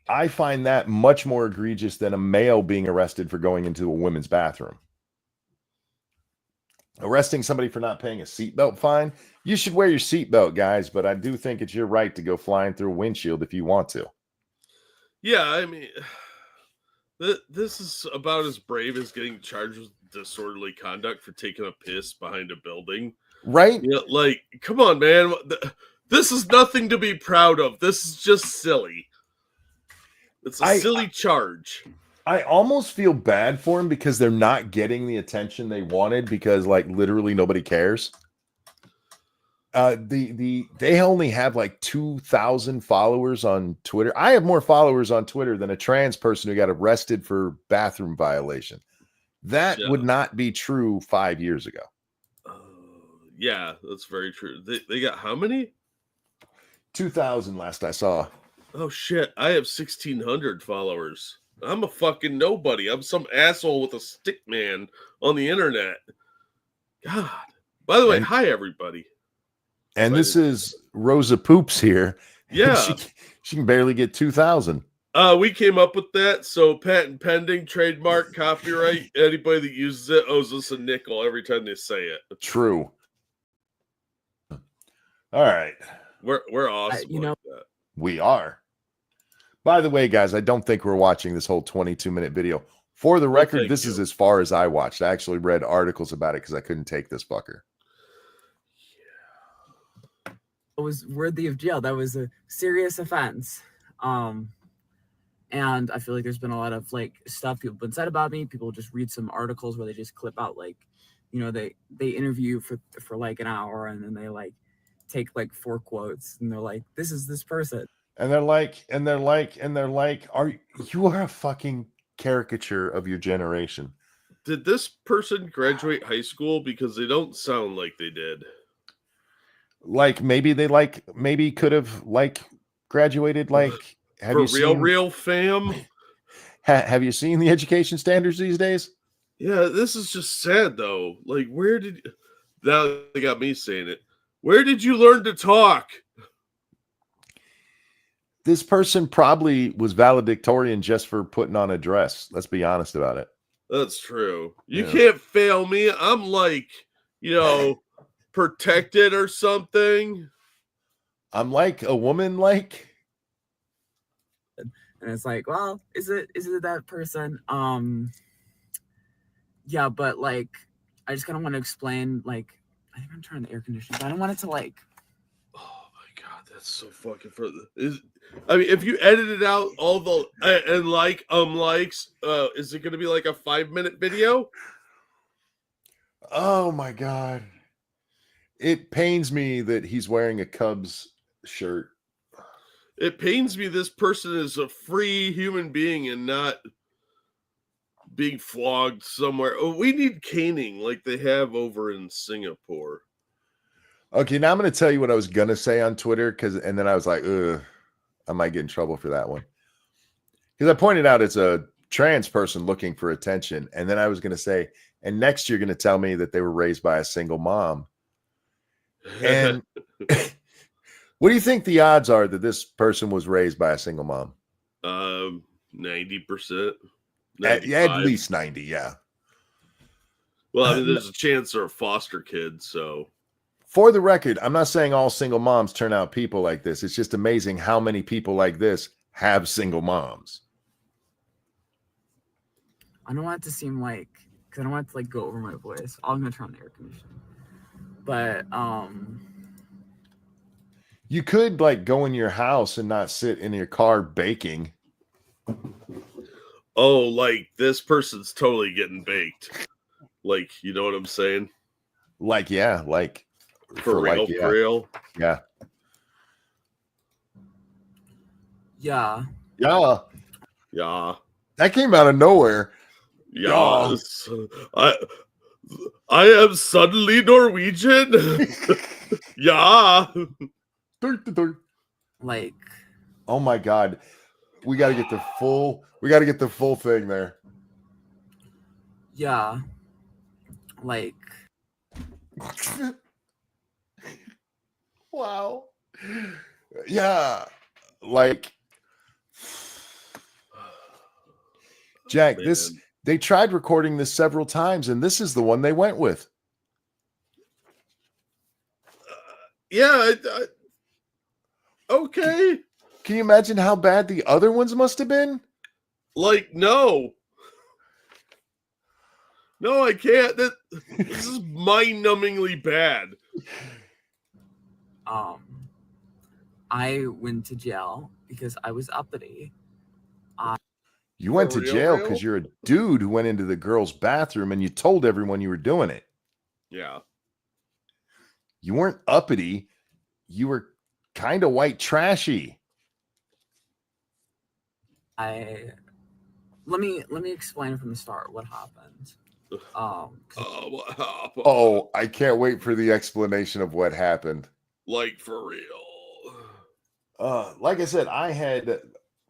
I find that much more egregious than a male being arrested for going into a women's bathroom. Arresting somebody for not paying a seatbelt fine, you should wear your seatbelt, guys, but I do think it's your right to go flying through a windshield if you want to. Yeah, I mean, this is about as brave as getting charged with disorderly conduct for taking a piss behind a building. Right? Yeah, like, come on, man. This is nothing to be proud of. This is just silly. It's a silly charge. I almost feel bad for him because they're not getting the attention they wanted because, like, literally nobody cares. They only have like 2,000 followers on Twitter. I have more followers on Twitter than a trans person who got arrested for bathroom violation. That would not be true 5 years ago. Yeah, that's very true. They got how many? 2,000 last I saw. Oh shit! I have 1,600 followers. I'm a fucking nobody. I'm some asshole with a stick man on the internet. God. By the way, hi everybody. And this is Rosa Poops here. Yeah. She can barely get 2,000. We came up with that. So patent pending, trademark, copyright. Anybody that uses it owes us a nickel every time they say it. True. All right. We're awesome. you know, like that. We are. By the way, guys, I don't think we're watching this whole 22-minute video. For the record, this is as far as I watched. I actually read articles about it because I couldn't take this fucker. I was worthy of jail. That was a serious offense. And I feel like there's been a lot of like stuff people have been said about me. People just read some articles where they just clip out like, you know, they interview for like an hour and then they like take like 4 quotes and they're like, this is this person. And they're like, you are a fucking caricature of your generation. Did this person graduate high school? Because they don't sound like they did. Like maybe could have like graduated like real fam. Have you seen the education standards these days? Yeah, this is just sad though. Like, now they got me saying it. Where did you learn to talk? This person probably was valedictorian just for putting on a dress. Let's be honest about it. That's true. You can't fail me. I'm like, protected or something. I'm like a woman, like. And it's like, well, is it that person? Yeah, but like, I just kind of want to explain. Like, I think I'm turning the air conditioning. I don't want it to like. Oh my god, that's so fucking I mean, if you edited out all the and likes, is it going to be like a 5-minute video? Oh my God. It pains me that he's wearing a Cubs shirt. It pains me this person is a free human being and not being flogged somewhere. Oh, we need caning like they have over in Singapore. Okay, now I'm going to tell you what I was going to say on Twitter, and then I was like, ugh, I might get in trouble for that one. Because I pointed out it's a trans person looking for attention. And then I was going to say, and next you're going to tell me that they were raised by a single mom. And what do you think the odds are that this person was raised by a single mom? 90%. At least 90, yeah. Well, I mean, there's a chance they're a foster kid, so. For the record, I'm not saying all single moms turn out people like this. It's just amazing how many people like this have single moms. I don't want it to seem like, because I don't want it to like go over my voice. I'm gonna turn on the air conditioning. But you could like go in your house and not sit in your car baking. Oh, like this person's totally getting baked. Like, you know what I'm saying? Like, yeah, like for real, like, yeah. for real. Yeah. Yeah. Yeah. Yeah. That came out of nowhere. Yes. I am suddenly Norwegian. Yeah. Like, oh my God. We got to get the full thing there. Yeah. Like. Wow. Yeah. Like, Jack, they tried recording this several times, and this is the one they went with. Yeah. Okay. Can you imagine how bad the other ones must have been? Like, no. No, I can't. This is mind-numbingly bad. I went to jail because I was uppity. You went to jail because you're a dude who went into the girl's bathroom and you told everyone you were doing it. Yeah. You weren't uppity. You were kind of white trashy. Let me explain from the start what happened. What happened? Oh, I can't wait for the explanation of what happened. Like, for real. Like I said,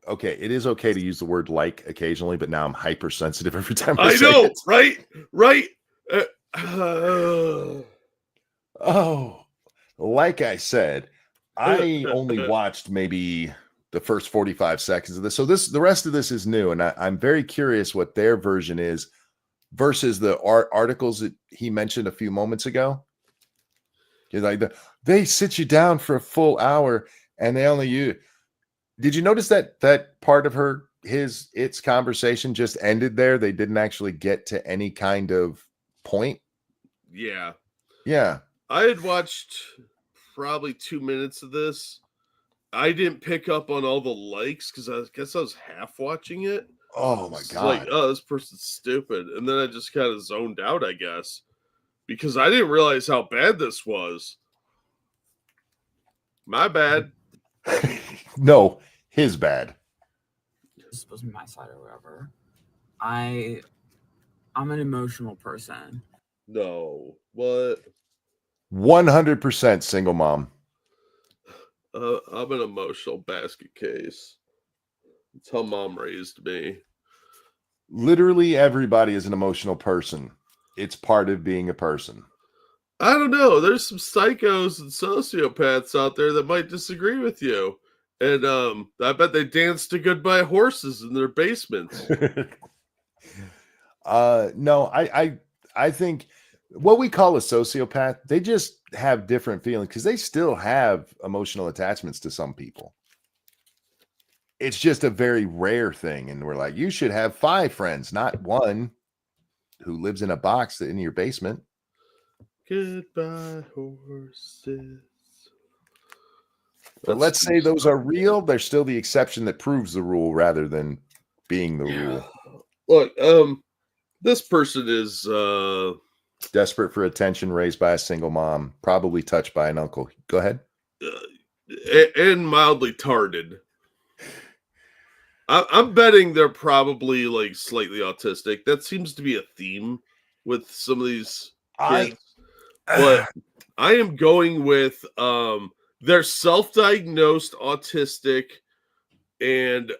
okay, it is okay to use the word like occasionally, but now I'm hypersensitive every time I say know, it. right? Oh, like I said, I only watched maybe the first 45 seconds of this. So the rest of this is new, and I'm very curious what their version is versus the articles that he mentioned a few moments ago. Like they sit you down for a full hour and they only use. Did you notice that part of its conversation just ended there? They didn't actually get to any kind of point. Yeah. Yeah. I had watched probably 2 minutes of this. I didn't pick up on all the likes because I guess I was half watching it. Oh my God. Like, oh, this person's stupid. And then I just kind of zoned out, I guess, because I didn't realize how bad this was. My bad. No, his bad. It's supposed to be my side or whatever. I'm an emotional person. No. What? 100% single mom. I'm an emotional basket case. That's how mom raised me. Literally everybody is an emotional person. It's part of being a person. I don't know. There's some psychos and sociopaths out there that might disagree with you. And I bet they dance to Goodbye Horses in their basements. No, I think what we call a sociopath, they just have different feelings because they still have emotional attachments to some people. It's just a very rare thing. And we're like, you should have 5 friends, not one who lives in a box in your basement. Goodbye horses. But let's say those are real. They're still the exception that proves the rule rather than being the rule. Look, this person is Desperate for attention, raised by a single mom, probably touched by an uncle. Go ahead. And mildly tarded. I'm betting they're probably like slightly autistic. That seems to be a theme with some of these kids. But I am going with they're self-diagnosed autistic and they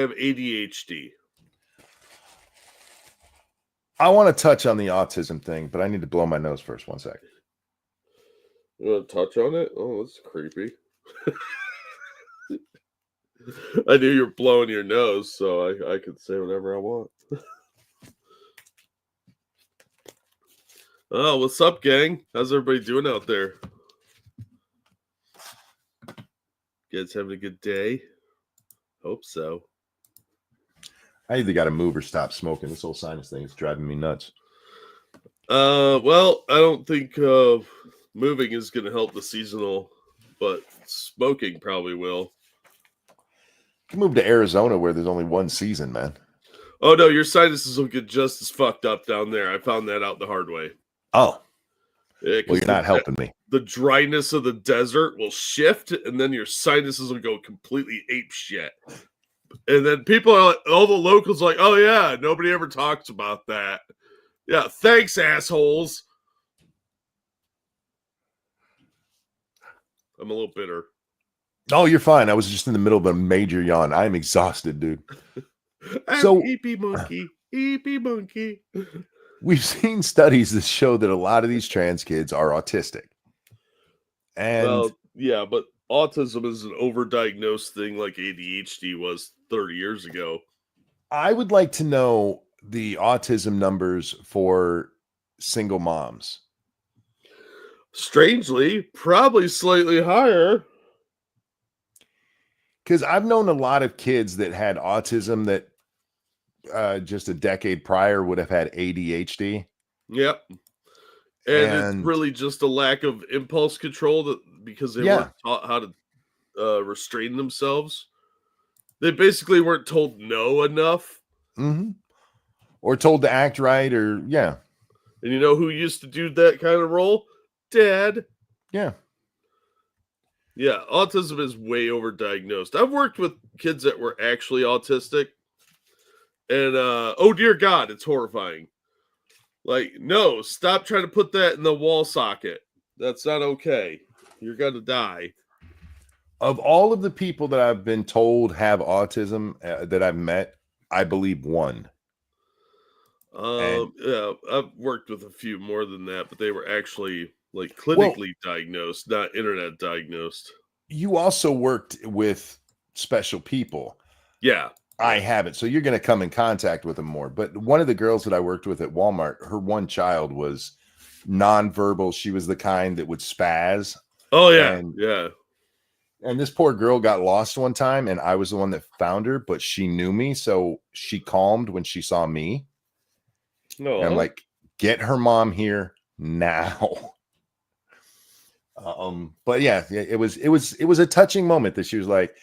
have ADHD. I want to touch on the autism thing, but I need to blow my nose first. 1 second. You want to touch on it? Oh, that's creepy. I knew you were blowing your nose, so I could say whatever I want. Oh, what's up, gang? How's everybody doing out there? You guys having a good day? Hope so. I either got to move or stop smoking. This whole sinus thing is driving me nuts. Well, I don't think moving is going to help the seasonal, but smoking probably will. You can move to Arizona where there's only one season, man. Oh, no, your sinuses will get just as fucked up down there. I found that out the hard way. Oh. Yeah, well, you're not helping me. The dryness of the desert will shift, and then your sinuses will go completely ape shit. And then people are like, all the locals are like, oh, yeah, nobody ever talks about that. Yeah, thanks, assholes. I'm a little bitter. Oh, you're fine. I was just in the middle of a major yawn. I'm exhausted, dude. I'm eepy monkey, eepy monkey. We've seen studies that show that a lot of these trans kids are autistic. And well, yeah, but autism is an overdiagnosed thing like ADHD was 30 years ago. I would like to know the autism numbers for single moms. Strangely, probably slightly higher. Because I've known a lot of kids that had autism that just a decade prior would have had ADHD. Yep. And it's really just a lack of impulse control that because they weren't taught how to restrain themselves. They basically weren't told no enough. Mm-hmm. Or told to act right, or And you know who used to do that kind of role? Dad. Yeah. Yeah, autism is way overdiagnosed. I've worked with kids that were actually autistic. And oh dear God, it's horrifying. Like, no, stop trying to put that in the wall socket. That's not okay. You're gonna die. Of all of the people that I've been told have autism that I've met, I believe one. Yeah, I've worked with a few more than that, but they were actually like clinically diagnosed, not internet diagnosed. You also worked with special people. Yeah. I haven't. So you're going to come in contact with them more. But one of the girls that I worked with at Walmart, her one child was nonverbal. She was the kind that would spaz. Oh, yeah. And this poor girl got lost one time, and I was the one that found her, but she knew me. So she calmed when she saw me. No. And I'm like, get her mom here now. But yeah, it was a touching moment that she was like,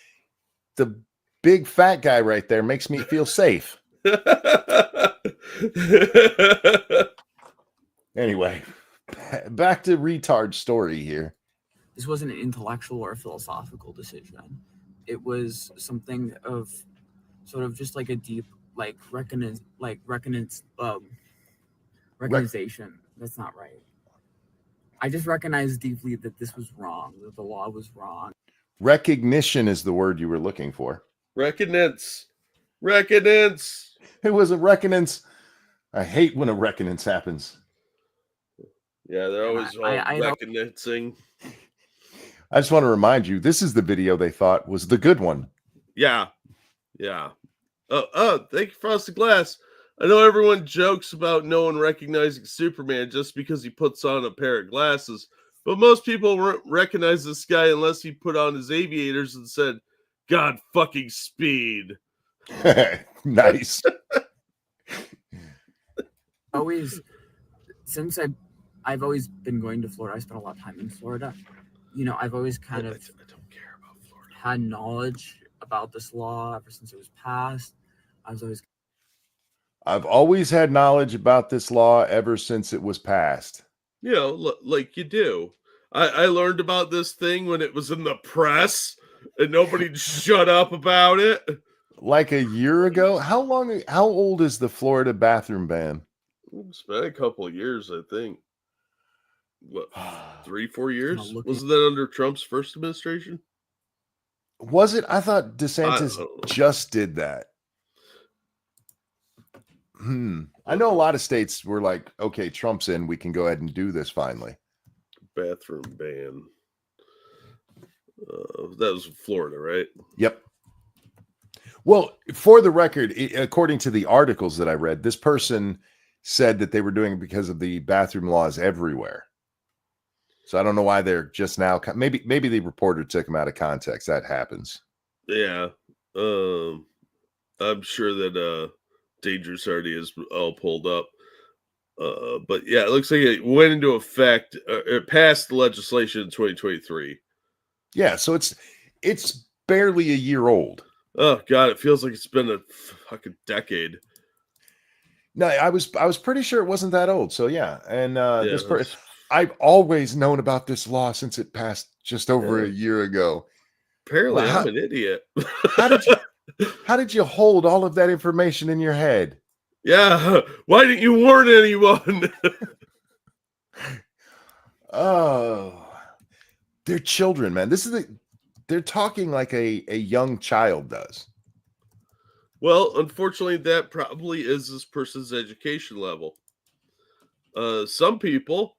the big fat guy right there makes me feel safe. Anyway, back to retard story here. This wasn't an intellectual or philosophical decision. It was something of sort of just like a deep, like recognition. That's not right. I just recognized deeply that this was wrong, that the law was wrong. Recognition is the word you were looking for. Reckonance. It was a reckonance. I hate when a reckonance happens. Yeah, they're always recognizing. I just want to remind you, this is the video they thought was the good one. Yeah. Oh, thank you, Frosted Glass. I know everyone jokes about no one recognizing Superman just because he puts on a pair of glasses, but most people won't recognize this guy unless he put on his aviators and said, God fucking speed. Nice. Since I've always been going to Florida, I spent a lot of time in Florida. You know, I've always kind of I don't care about Florida. Had knowledge about this law ever since it was passed. I was always I've always had knowledge about this law ever since it was passed. You know, like you do. I learned about this thing when it was in the press and nobody shut up about it. Like a year ago. How old is the Florida bathroom ban? It's been a couple of years, I think. What, 3-4 years? look Wasn't that under Trump's first administration? Was it? I thought I DeSantis don't know. just did that. I know a lot of states were like, okay, Trump's in, we can go ahead and do this finally. Bathroom ban. That was Florida, right? Yep. Well, for the record, according to the articles that I read, this person said that they were doing it because of the bathroom laws everywhere. So I don't know why they're just now. Maybe the reporter took them out of context. That happens. Yeah. I'm sure that Dangerous already is all pulled up. But yeah, it looks like it went into effect. It passed the legislation in 2023. Yeah, so it's barely a year old. Oh God, it feels like it's been a fucking decade. No, I was pretty sure it wasn't that old. So yeah, and this it's- I've always known about this law since it passed just over Yeah. a year ago. Apparently, Well, I'm an idiot. How did you hold all of that information in your head? Yeah, why didn't you warn anyone? Oh, they're children, man. They're talking like a young child does. Well, unfortunately, that probably is this person's education level. Some people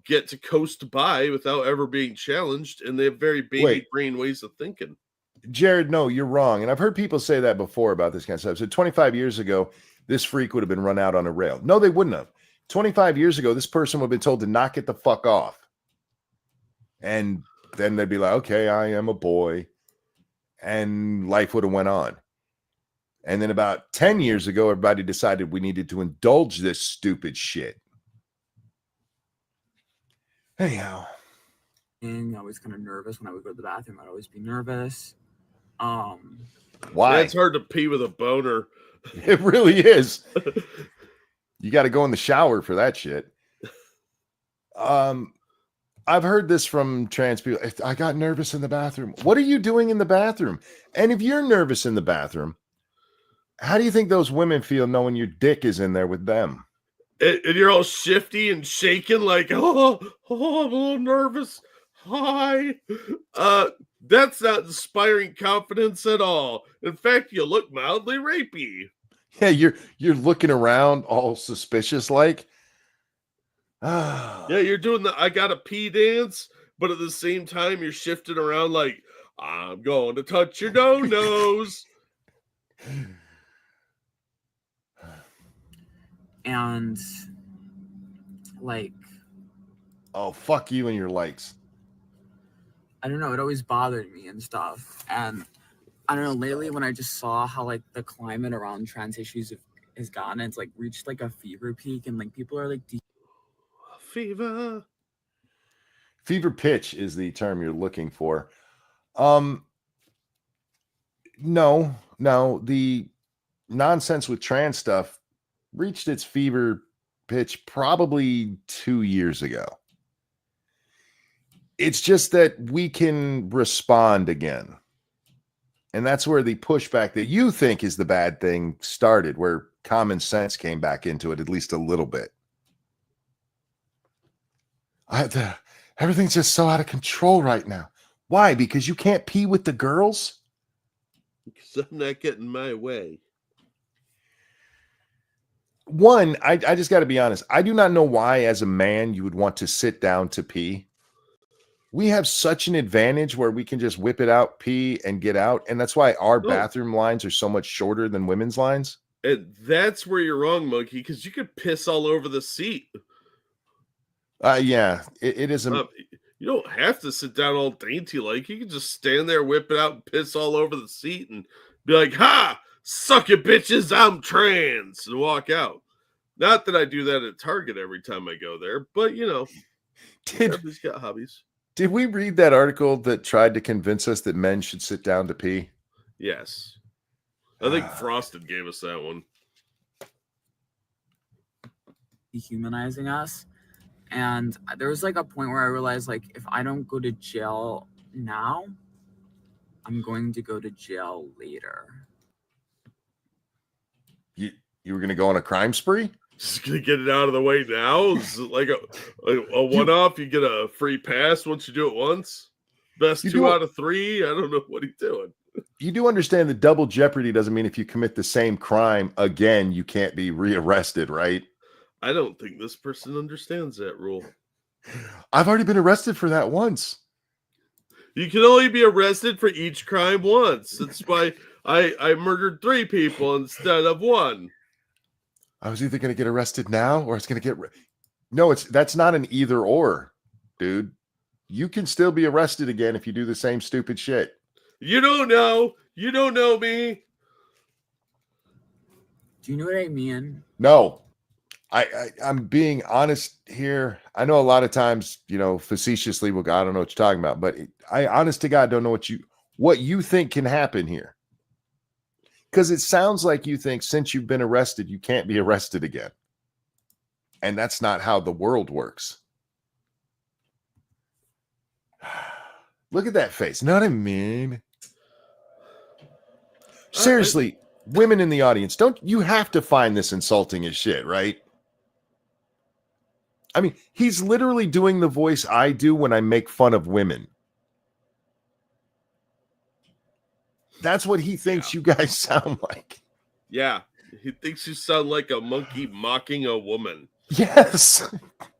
get to coast by without ever being challenged, and they have very baby Wait. brain ways of thinking. Jared, no, you're wrong. And I've heard people say that before about this kind of stuff. So 25 years ago, this freak would have been run out on a rail. No, they wouldn't have. 25 years ago, this person would have been told to knock it the fuck off. And then they'd be like, okay, I am a boy. And life would have went on. And then about 10 years ago, everybody decided we needed to indulge this stupid shit. Anyhow. I was kind of nervous when I would go to the bathroom. I'd always be nervous. Why? Yeah, it's hard to pee with a boner. It really is. You got to go in the shower for that shit. I've heard this from trans people. I got nervous in the bathroom. What are you doing in the bathroom? And if you're nervous in the bathroom, how do you think those women feel knowing your dick is in there with them? And you're all shifty and shaking like, oh, I'm a little nervous. Hi. That's not inspiring confidence at all. In fact, you look mildly rapey. Yeah, you're looking around all suspicious like. Yeah, you're doing the I gotta pee dance, but at the same time you're shifting around like I'm going to touch your nose. And like, Oh, fuck you and your likes. I don't know, it always bothered me and stuff. And I don't know, lately when I just saw how like the climate around trans issues has gone, it's like reached like a fever peak, and like people are like Fever pitch is the term you're looking for. No, the nonsense with trans stuff reached its fever pitch probably 2 years ago. It's just that we can respond again. And that's where the pushback that you think is the bad thing started, where common sense came back into it at least a little bit. Everything's just so out of control right now. Why? Because you can't pee with the girls? because I'm not getting my way. One, I just got to be honest. I do not know why, as a man, you would want to sit down to pee. We have such an advantage where we can just whip it out, pee, and get out. And that's why our bathroom lines are so much shorter than women's lines. And that's where you're wrong, Monkey, because you could piss all over the seat. Yeah, it is. You don't have to sit down all dainty like. You can just stand there, whip it out, and piss all over the seat, and be like, "Ha! Suck it, bitches! I'm trans," and walk out. Not that I do that at Target every time I go there, but you know, everybody's got hobbies. Did we read that article that tried to convince us that men should sit down to pee? Yes, I think Frosted gave us that one. dehumanizing us. And there was like a point where I realized, like, if I don't go to jail now, I'm going to go to jail later. You were going to go on a crime spree? Just gonna get it out of the way now. Is it like a one-off? You get a free pass once you do it once. Best You 2 do it- out of 3. I don't know what he's doing. You do understand that double jeopardy doesn't mean if you commit the same crime again, you can't be rearrested, right? I don't think this person understands that rule. I've already been arrested for that once. You can only be arrested for each crime once. That's why I murdered 3 people instead of 1. I was either going to get arrested now or I was going to get no, that's not an either or, dude. You can still be arrested again if you do the same stupid shit. You don't know. You don't know me. Do you know what I mean? No. I'm being honest here. I know a lot of times, facetiously we'll go, I don't know what you're talking about, but I honest to God don't know what you think can happen here. Because it sounds like you think since you've been arrested, you can't be arrested again. And that's not how the world works. Look at that face. Know what I mean? Seriously, women in the audience, you have to find this insulting as shit, right? I mean, he's literally doing the voice I do when I make fun of women. That's what he thinks you guys sound like. Yeah. He thinks you sound like a monkey mocking a woman. Yes.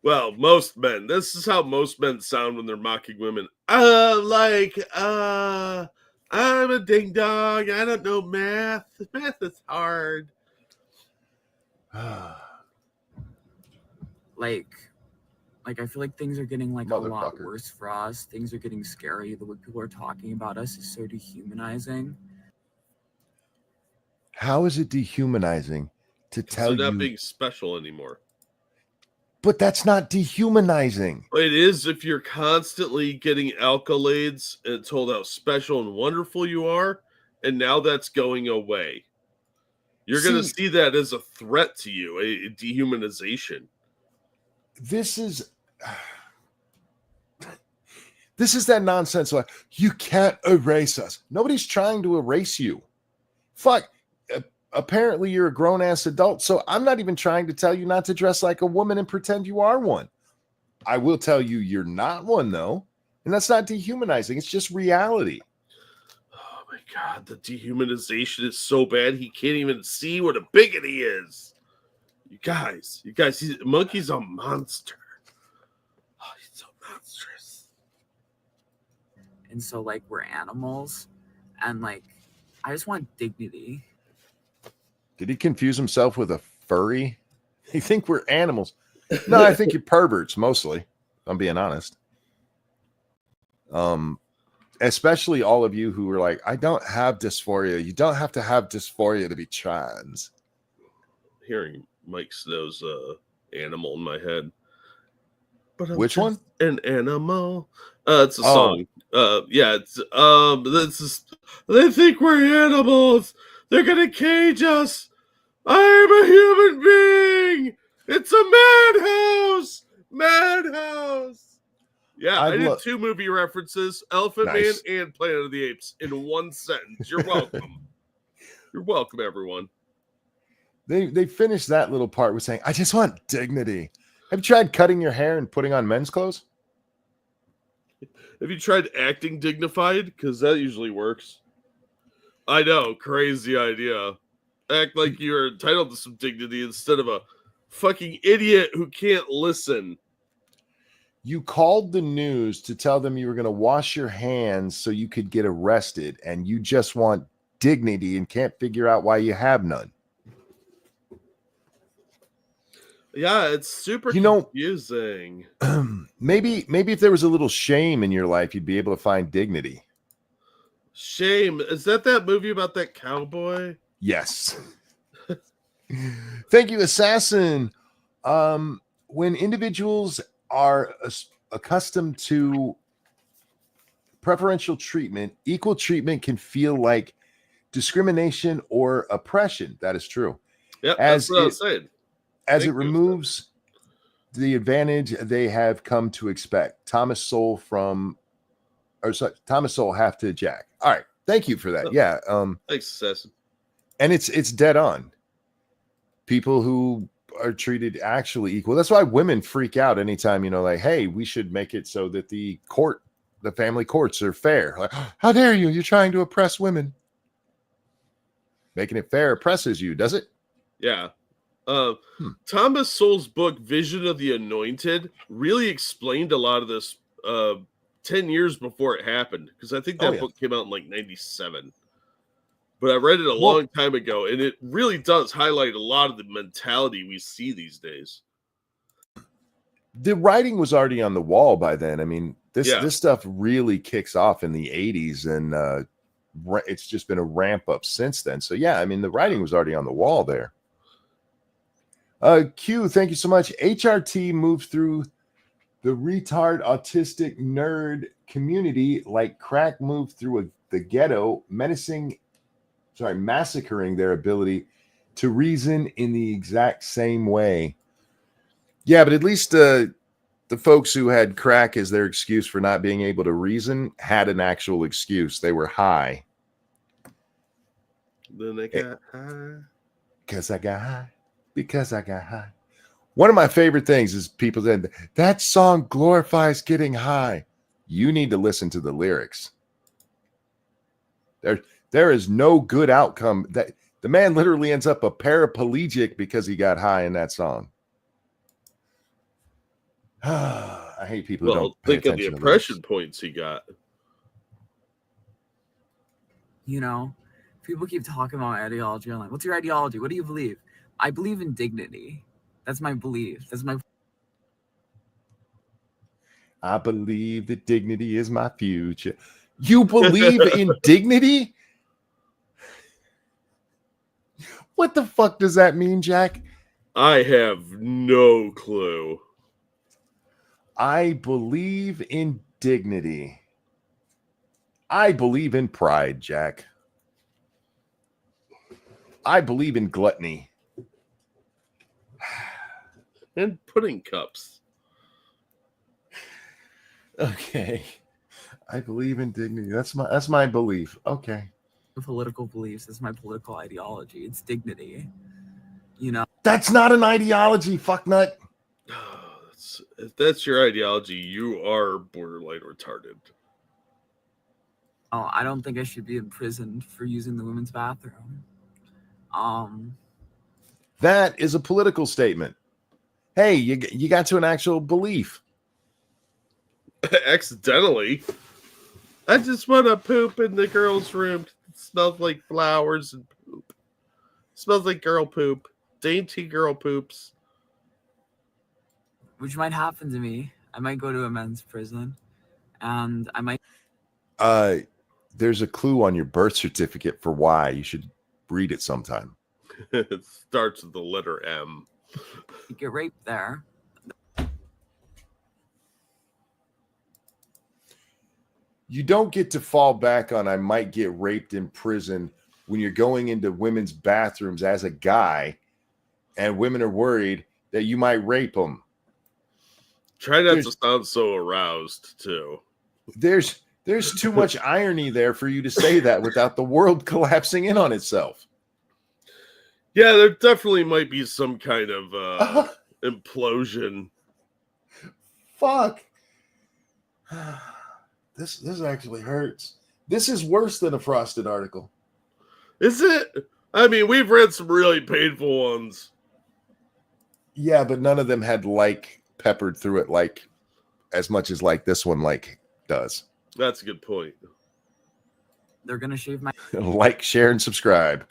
Well, most men. This is how most men sound when they're mocking women. I'm a ding dong. I don't know math. Math is hard. Like I feel like things are getting like a lot Motherfucker. worse for us. Things are getting scary. The way people are talking about us is so dehumanizing. How is it dehumanizing to tell They're not you? being special anymore. But that's not dehumanizing. It is if you're constantly getting accolades and told how special and wonderful you are, and now that's going away. You're going to see that as a threat to you, a dehumanization. This is that nonsense. Like, you can't erase us. Nobody's trying to erase you. Fuck. Apparently you're a grown-ass adult, so I'm not even trying to tell you not to dress like a woman and pretend you are one. I will tell you you're not one, though, and that's not dehumanizing. It's just reality. Oh, my God. The dehumanization is so bad, he can't even see what a bigot he is. You guys, Monkey's a monster. Oh, he's so monstrous. And so like we're animals, and like I just want dignity. Did he confuse himself with a furry? You think we're animals? No, I think you're perverts mostly. I'm being honest. Especially all of you who are like, I don't have dysphoria. You don't have to have dysphoria to be trans. Hearing Mike Snow's animal in my head. But I'm Which one? An animal. It's a song. Yeah, it's this is. They think we're animals. They're gonna cage us. I'm a human being. It's a madhouse. Madhouse. Yeah, I did 2 movie references: Elephant Man and Planet of the Apes in one sentence. You're welcome. You're welcome, everyone. They finished that little part with saying, I just want dignity. Have you tried cutting your hair and putting on men's clothes? Have you tried acting dignified? Because that usually works. I know, crazy idea. Act like you're entitled to some dignity instead of a fucking idiot who can't listen. You called the news to tell them you were going to wash your hands so you could get arrested, and you just want dignity and can't figure out why you have none. Yeah, it's super confusing. Maybe if there was a little shame in your life, you'd be able to find dignity. Shame. Is that movie about that cowboy? Yes. Thank you, Assassin. When individuals are accustomed to preferential treatment, equal treatment can feel like discrimination or oppression. That is true. Yeah, that's what I was saying. As it removes the advantage they have come to expect. Thomas Sowell Thomas Sowell half to Jack. All right. Thank you for that. Oh. Yeah. Thanks, Assassin. And it's dead on. People who are treated actually equal. That's why women freak out anytime, like, hey, we should make it so that the family courts are fair. Like, how dare you? You're trying to oppress women. Making it fair oppresses you, does it? Yeah. Thomas Sowell's book, Vision of the Anointed, really explained a lot of this 10 years before it happened. Because I think that book came out in like 97. But I read it a long time ago, and it really does highlight a lot of the mentality we see these days. The writing was already on the wall by then. I mean, this stuff really kicks off in the 80s, and it's just been a ramp up since then. So, yeah, I mean, the writing was already on the wall there. Q, thank you so much. HRT moved through the retard, autistic, nerd community like crack moved through the ghetto, massacring their ability to reason in the exact same way. Yeah, but at least the folks who had crack as their excuse for not being able to reason had an actual excuse. They were high. Then they got high. Because I got high. One of my favorite things is people saying, that song glorifies getting high. You need to listen to the lyrics. There is no good outcome. That the man literally ends up a paraplegic because he got high in that song. I hate people who don't pay think of the attention to oppression lyrics. points he got. People keep talking about ideology. I'm like, what's your ideology? What do you believe? I believe in dignity. That's my belief. I believe that dignity is my future. You believe in dignity? What the fuck does that mean, Jack? I have no clue. I believe in dignity. I believe in pride, Jack. I believe in gluttony. And pudding cups. Okay. I believe in dignity. That's my belief. Okay. Political beliefs. That's my political ideology. It's dignity. That's not an ideology, fucknut. If that's your ideology, you are borderline retarded. Oh, I don't think I should be imprisoned for using the women's bathroom. That is a political statement. Hey, you got to an actual belief. Accidentally. I just want to poop in the girls' room. It smells like flowers and poop. It smells like girl poop. Dainty girl poops. Which might happen to me. I might go to a men's prison. And I might... There's a clue on your birth certificate for why. You should read it sometime. It starts with the letter M. get raped there. You don't get to fall back on I might get raped in prison when you're going into women's bathrooms as a guy and women are worried that you might rape them. Try not to sound so aroused, too. There's too much irony there for you to say that without the world collapsing in on itself. Yeah, there definitely might be some kind of implosion. Fuck. This actually hurts. This is worse than a Frosted article. Is it? I mean, we've read some really painful ones. Yeah, but none of them had like peppered through it like as much as like this one like does. That's a good point. They're gonna shave my like, share, and subscribe.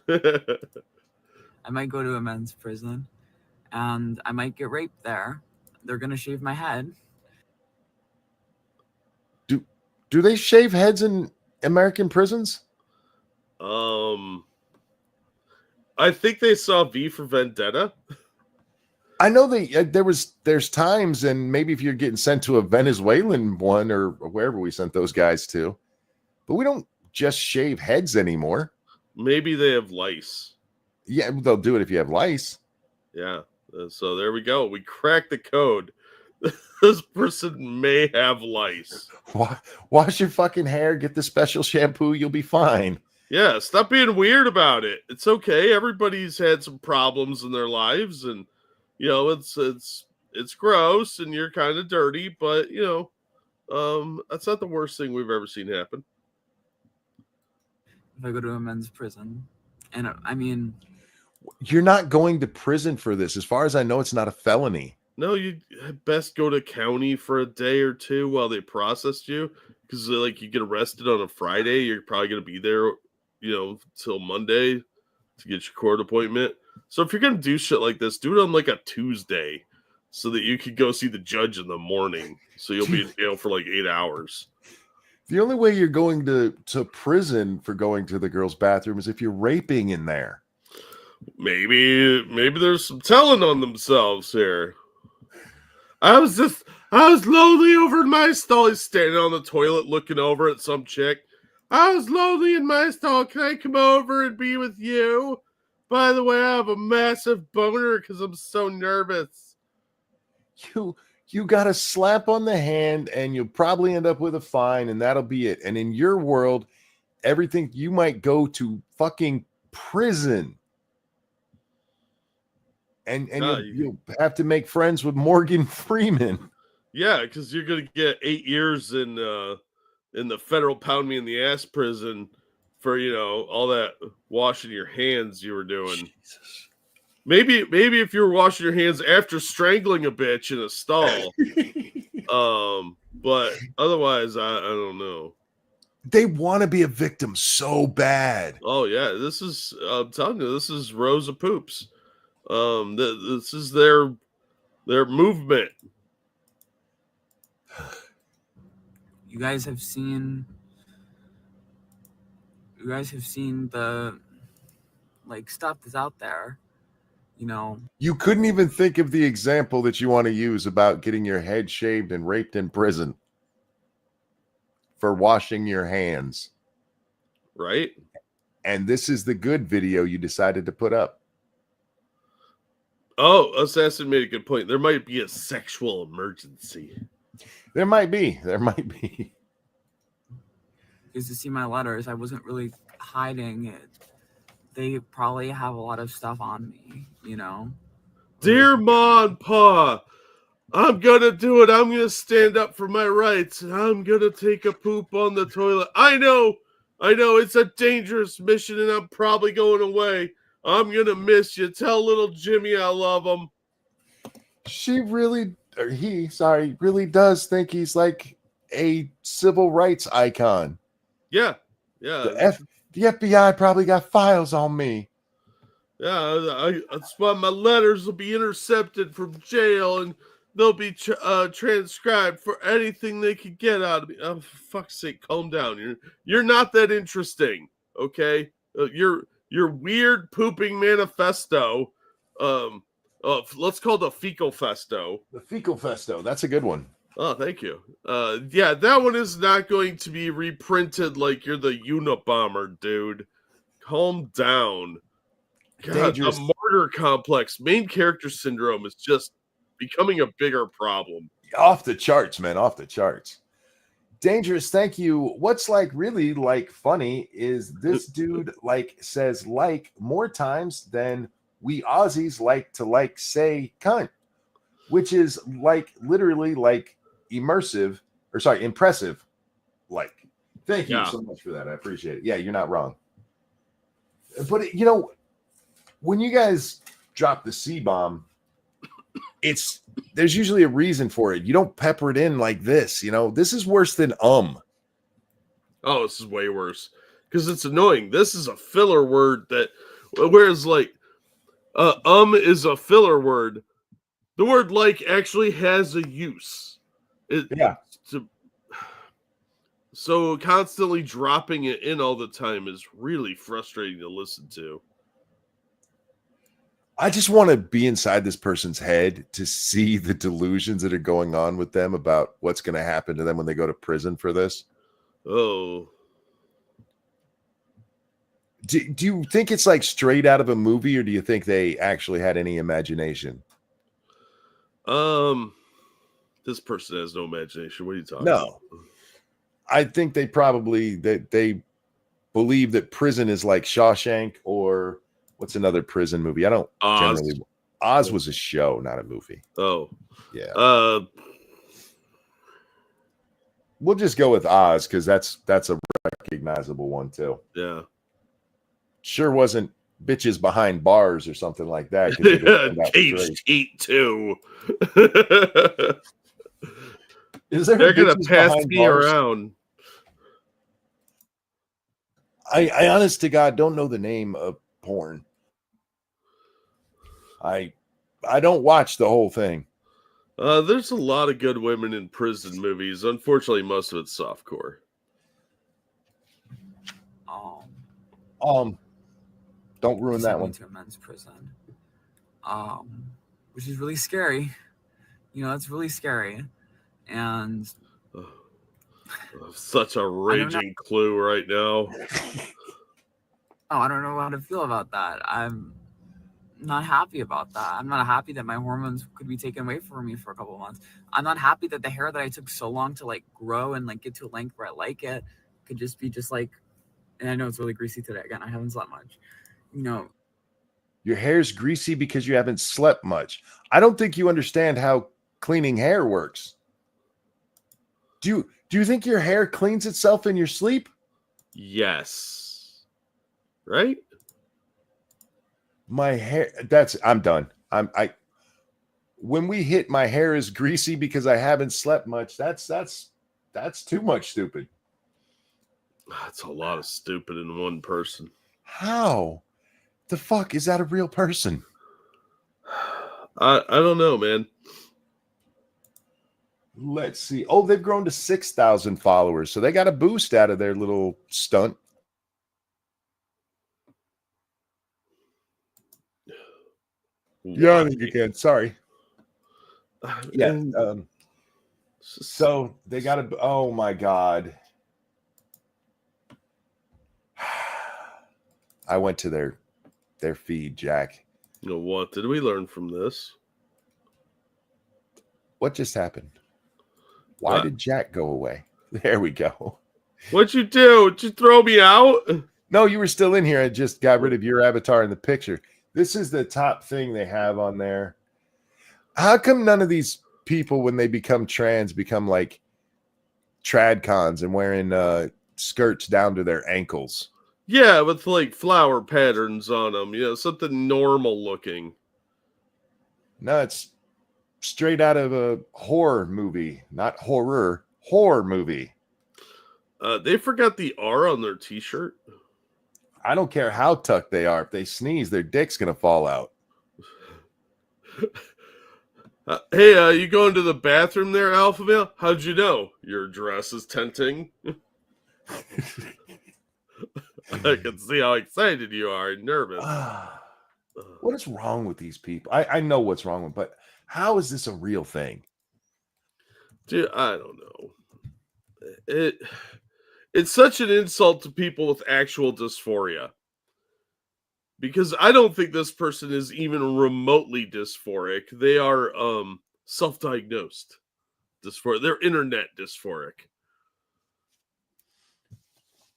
I might go to a men's prison and I might get raped there. They're gonna shave my head. Do they shave heads in American prisons? I think they saw V for Vendetta. I know there's times, and maybe if you're getting sent to a Venezuelan one or wherever we sent those guys to, but we don't just shave heads anymore. Maybe they have lice. Yeah, they'll do it if you have lice. Yeah, So there we go. We cracked the code. This person may have lice. Wash your fucking hair, get the special shampoo, you'll be fine. Yeah, stop being weird about it. It's okay. Everybody's had some problems in their lives, and you know, it's gross and you're kind of dirty, but you know, that's not the worst thing we've ever seen happen. If I go to a men's prison, and I mean, You're not going to prison for this. As far as I know, it's not a felony. No, you best go to county for a day or two while they process you, because like you get arrested on a Friday, you're probably gonna be there, you know, till Monday to get your court appointment. So if you're gonna do shit like this, do it on like a Tuesday, so that you could go see the judge in the morning. So you'll be in jail for like 8 hours. The only way you're going to prison for going to the girls' bathroom is if you're raping in there. Maybe there's some telling on themselves here. I was lonely over in my stall. He's standing on the toilet looking over at some chick. I was lonely in my stall. Can I come over and be with you? By the way, I have a massive boner because I'm so nervous. You got a slap on the hand and you'll probably end up with a fine and that'll be it. And in your world, everything, you might go to fucking prison. And you'll have to make friends with Morgan Freeman. Yeah, because you're gonna get 8 years in the federal pound me in the ass prison for, you know, all that washing your hands you were doing. Jesus. Maybe if you were washing your hands after strangling a bitch in a stall. But otherwise, I don't know. They want to be a victim so bad. Oh yeah, I'm telling you, this is Rosa Poops. This is their movement. you guys have seen the like stuff that's out there, you know. You couldn't even think of the example that you want to use about getting your head shaved and raped in prison for washing your hands. Right? And this is the good video you decided to put up. Oh, Assassin made a good point. There might be a sexual emergency. There might be. Because to see my letters, I wasn't really hiding it. They probably have a lot of stuff on me, you know. Dear Ma and Pa, I'm gonna do it. I'm gonna stand up for my rights, and I'm gonna take a poop on the toilet. I know it's a dangerous mission, and I'm probably going away. I'm gonna miss you. Tell little Jimmy I love him. He really does think he's like a civil rights icon. Yeah. The FBI probably got files on me. Yeah, that's why my letters will be intercepted from jail, and they'll be transcribed for anything they could get out of me. Oh, for fuck's sake, calm down. You're not that interesting, okay? Your weird pooping manifesto. Let's call it a fecal festo. The fecal festo. That's a good one. Oh, thank you. Yeah, that one is not going to be reprinted like you're the Unabomber, dude. Calm down. God, Dangerous. the martyr complex, main character syndrome is just becoming a bigger problem. Off the charts, man. Off the charts. Dangerous, thank you. What's like really like funny is this dude like says like more times than we Aussies like to like say cunt, which is like literally like impressive. Like, thank you so much for that. I appreciate it. Yeah, you're not wrong. But you know, when you guys drop the C-bomb, there's usually a reason for it. You don't pepper it in like this, you know. This is worse than Oh, this is way worse because it's annoying. This is a filler word whereas like is a filler word. The word like actually has a use. So constantly dropping it in all the time is really frustrating to listen to. I just want to be inside this person's head to see the delusions that are going on with them about what's going to happen to them when they go to prison for this. Oh. Do you think it's like straight out of a movie, or do you think they actually had any imagination? This person has no imagination. What are you talking No. about? I think they believe that prison is like Shawshank, or what's another prison movie? I don't Oz. generally. Oz was a show, not a movie. Oh. Yeah. We'll just go with Oz because that's a recognizable one too. Yeah. Sure wasn't bitches behind bars or something like that. 'Cause they'd have turned out Cage straight. Heat too. Is there They're gonna bitches pass behind me bars? around. I honest to God don't know the name of porn. I don't watch the whole thing. There's a lot of good women in prison movies. Unfortunately, most of it's softcore. Don't ruin that one. To a men's prison, which is really scary. It's really scary, and Such a raging clue right now. I don't know how to feel about that. I'm not happy about that. I'm not happy that my hormones could be taken away from me for a couple of months. I'm not happy that the hair that I took so long to like grow and like get to a length where I like it could just be just like, and I know it's really greasy today. Again, I haven't slept much. Your hair's greasy because you haven't slept much. I don't think you understand how cleaning hair works. Do you think your hair cleans itself in your sleep? Yes. Right? My hair, I'm done. When we hit my hair is greasy because I haven't slept much, that's too much stupid. That's a lot of stupid in one person. How the fuck is that a real person? I don't know, man. Let's see. Oh, they've grown to 6,000 followers, so they got a boost out of their little stunt. Yawning again. Sorry. Yeah. So they got a. Oh my God. I went to their feed, Jack. What did we learn from this? What just happened? Why did Jack go away? There we go. What'd you do? Did you throw me out? No, you were still in here. I just got rid of your avatar in the picture. This is the top thing they have on there. How come none of these people, when they become trans, become like tradcons and wearing skirts down to their ankles? Yeah, with like flower patterns on them. Something normal looking. No, it's straight out of a horror movie. Not horror movie. They forgot the R on their t-shirt. I don't care how tucked they are. If they sneeze, their dick's going to fall out. Hey, you going to the bathroom there, Alpha Male? How'd you know? Your dress is tempting. I can see how excited you are and nervous. What is wrong with these people? I know what's wrong with, but how is this a real thing? Dude, I don't know. It's such an insult to people with actual dysphoria. Because I don't think this person is even remotely dysphoric. They are self-diagnosed dysphoric. They're internet dysphoric.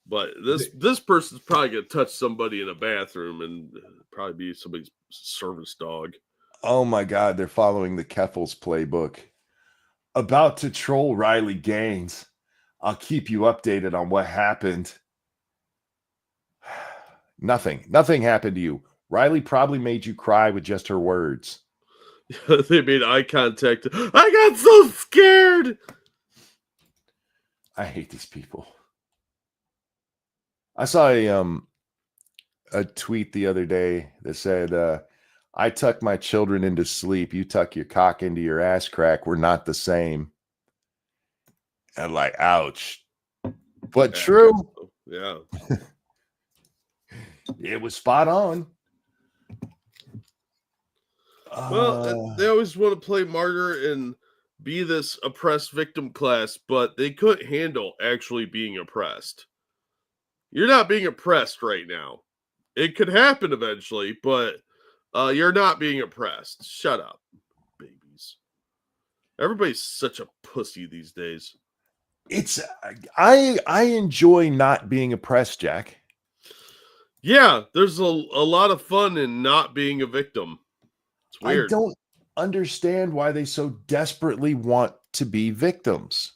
But this person's probably gonna touch somebody in a bathroom and probably be somebody's service dog. Oh my God, they're following the Keffels playbook. About to troll Riley Gaines. I'll keep you updated on what happened. Nothing happened to you. Riley probably made you cry with just her words. They made eye contact. I got so scared. I hate these people. I saw a tweet the other day that said, I tuck my children into sleep. You tuck your cock into your ass crack. We're not the same. And like, ouch. But true. Yeah. It was spot on. Well, they always want to play martyr and be this oppressed victim class, but they couldn't handle actually being oppressed. You're not being oppressed right now. It could happen eventually, but you're not being oppressed. Shut up, babies. Everybody's such a pussy these days. It's I enjoy not being oppressed, Jack. Yeah, there's a lot of fun in not being a victim. It's I weird. don't understand why they so desperately want to be victims.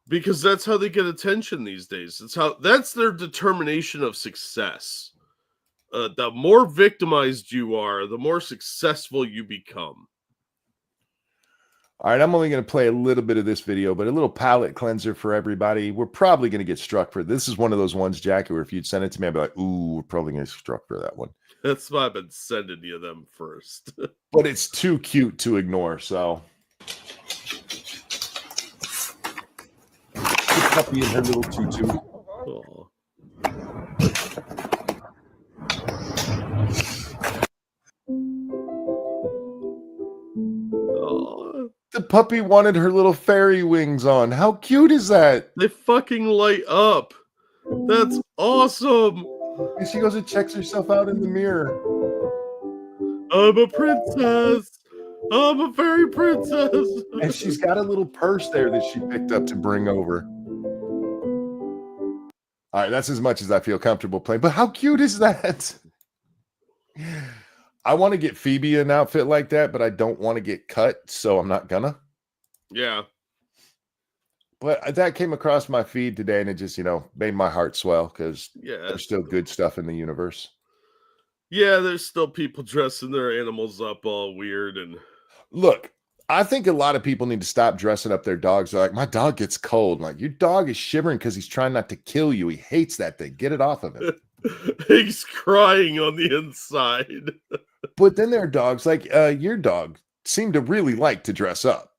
Because that's how they get attention these days. That's their determination of success. The more victimized you are, the more successful you become. All right, I'm only going to play a little bit of this video, but a little palate cleanser for everybody. We're probably going to get struck for this. Is one of those ones, Jackie, where if you'd send it to me, I'd be like, ooh, we're probably going to get struck for that one. That's why I've been sending you them first. But it's too cute to ignore, so. The puppy in her little tutu. Aw. Aw. The puppy wanted her little fairy wings on. How cute is that? They fucking light up. That's awesome. And she goes and checks herself out in the mirror. I'm a princess. I'm a fairy princess. And she's got a little purse there that she picked up to bring over. All right, that's as much as I feel comfortable playing. But how cute is that? I want to get Phoebe an outfit like that, but I don't want to get cut, so I'm not gonna. Yeah. But that came across my feed today, and it just, made my heart swell because Yeah. there's still good stuff in the universe. Yeah, there's still people dressing their animals up all weird and Look, I think a lot of people need to stop dressing up their dogs. They're like, my dog gets cold. I'm like, your dog is shivering because he's trying not to kill you. He hates that thing. Get it off of him. he's crying on the inside. But then there are dogs like your dog seemed to really like to dress up.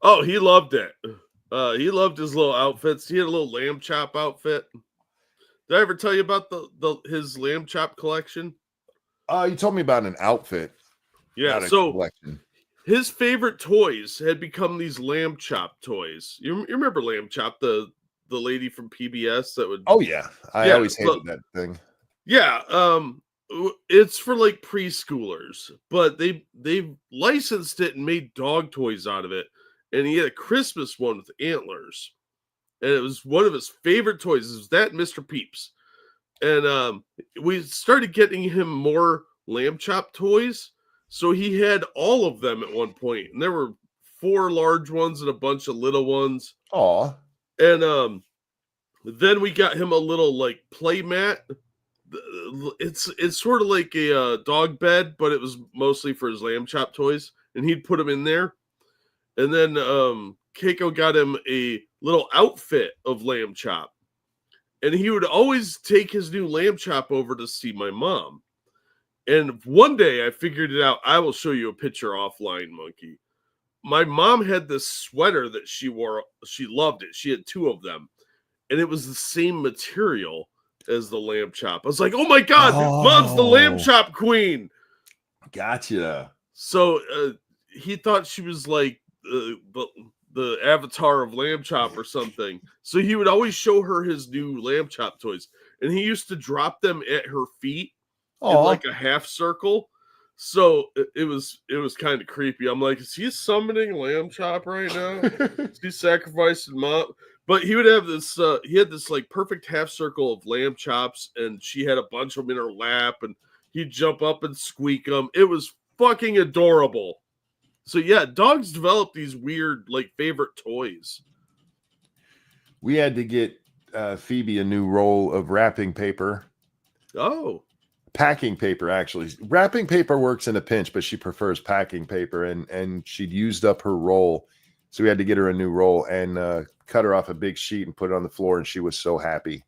Oh, he loved it. He loved his little outfits. He had a little lamb chop outfit. Did I ever tell you about his lamb chop collection? You told me about an outfit. Yeah, not a so collection. his favorite toys had become these lamb chop toys. You remember lamb chop, the lady from PBS that would. Oh yeah, I always hated that thing. Yeah, it's for like preschoolers, but they licensed it and made dog toys out of it. And he had a Christmas one with antlers, and it was one of his favorite toys. It was that Mr. Peeps, and we started getting him more lamb chop toys. So he had all of them at one point, and there were 4 large ones and a bunch of little ones. Aw. And then we got him a little like play mat. It's sort of like a dog bed, but it was mostly for his lamb chop toys, and he'd put them in there. And then Keiko got him a little outfit of lamb chop, and he would always take his new lamb chop over to see my mom. And one day I figured it out. I will show you a picture offline, Monkey. My mom had this sweater that she wore. She loved it. She had 2 of them, and it was the same material as the lamb chop. I was like, oh my God, Mom's the lamb chop queen. Gotcha. So he thought she was like the avatar of lamb chop or something. So he would always show her his new lamb chop toys, and he used to drop them at her feet in like a half circle. So it was kind of creepy. I'm like, is he summoning lamb chop right now? Is he sacrificing mom? But he would have this he had this like perfect half circle of lamb chops, and she had a bunch of them in her lap, and he'd jump up and squeak them. It was fucking adorable. So yeah, dogs develop these weird like favorite toys. We had to get Phoebe a new roll of wrapping paper. Oh. Packing paper, actually. Wrapping paper works in a pinch, but she prefers packing paper, and she'd used up her roll. So we had to get her a new roll and cut her off a big sheet and put it on the floor, and she was so happy.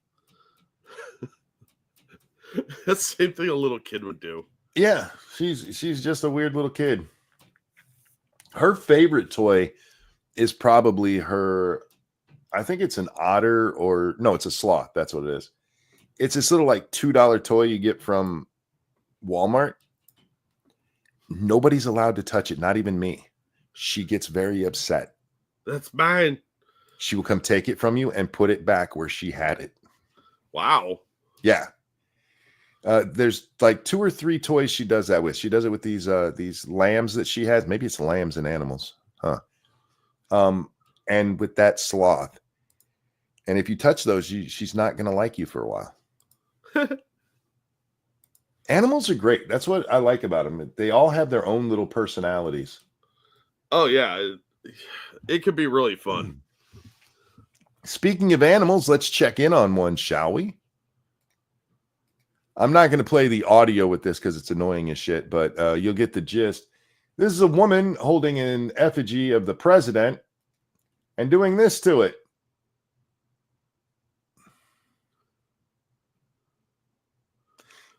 That's the same thing a little kid would do. Yeah, she's just a weird little kid. Her favorite toy is probably her, I think it's an otter, or no, it's a sloth. That's what it is. It's this little like $2 toy you get from Walmart. Nobody's allowed to touch it, not even me. She gets very upset. That's mine. She will come take it from you and put it back where she had it. Wow. Yeah. There's like 2 or 3 toys she does that with. She does it with these lambs that she has. Maybe it's lambs and animals. Huh. and with that sloth. And if you touch those, she's not going to like you for a while. Animals are great. That's what I like about them. They all have their own little personalities. Oh yeah, it could be really fun. Speaking of animals, let's check in on one, shall we? I'm not going to play the audio with this because it's annoying as shit, but you'll get the gist. This is a woman holding an effigy of the president and doing this to it.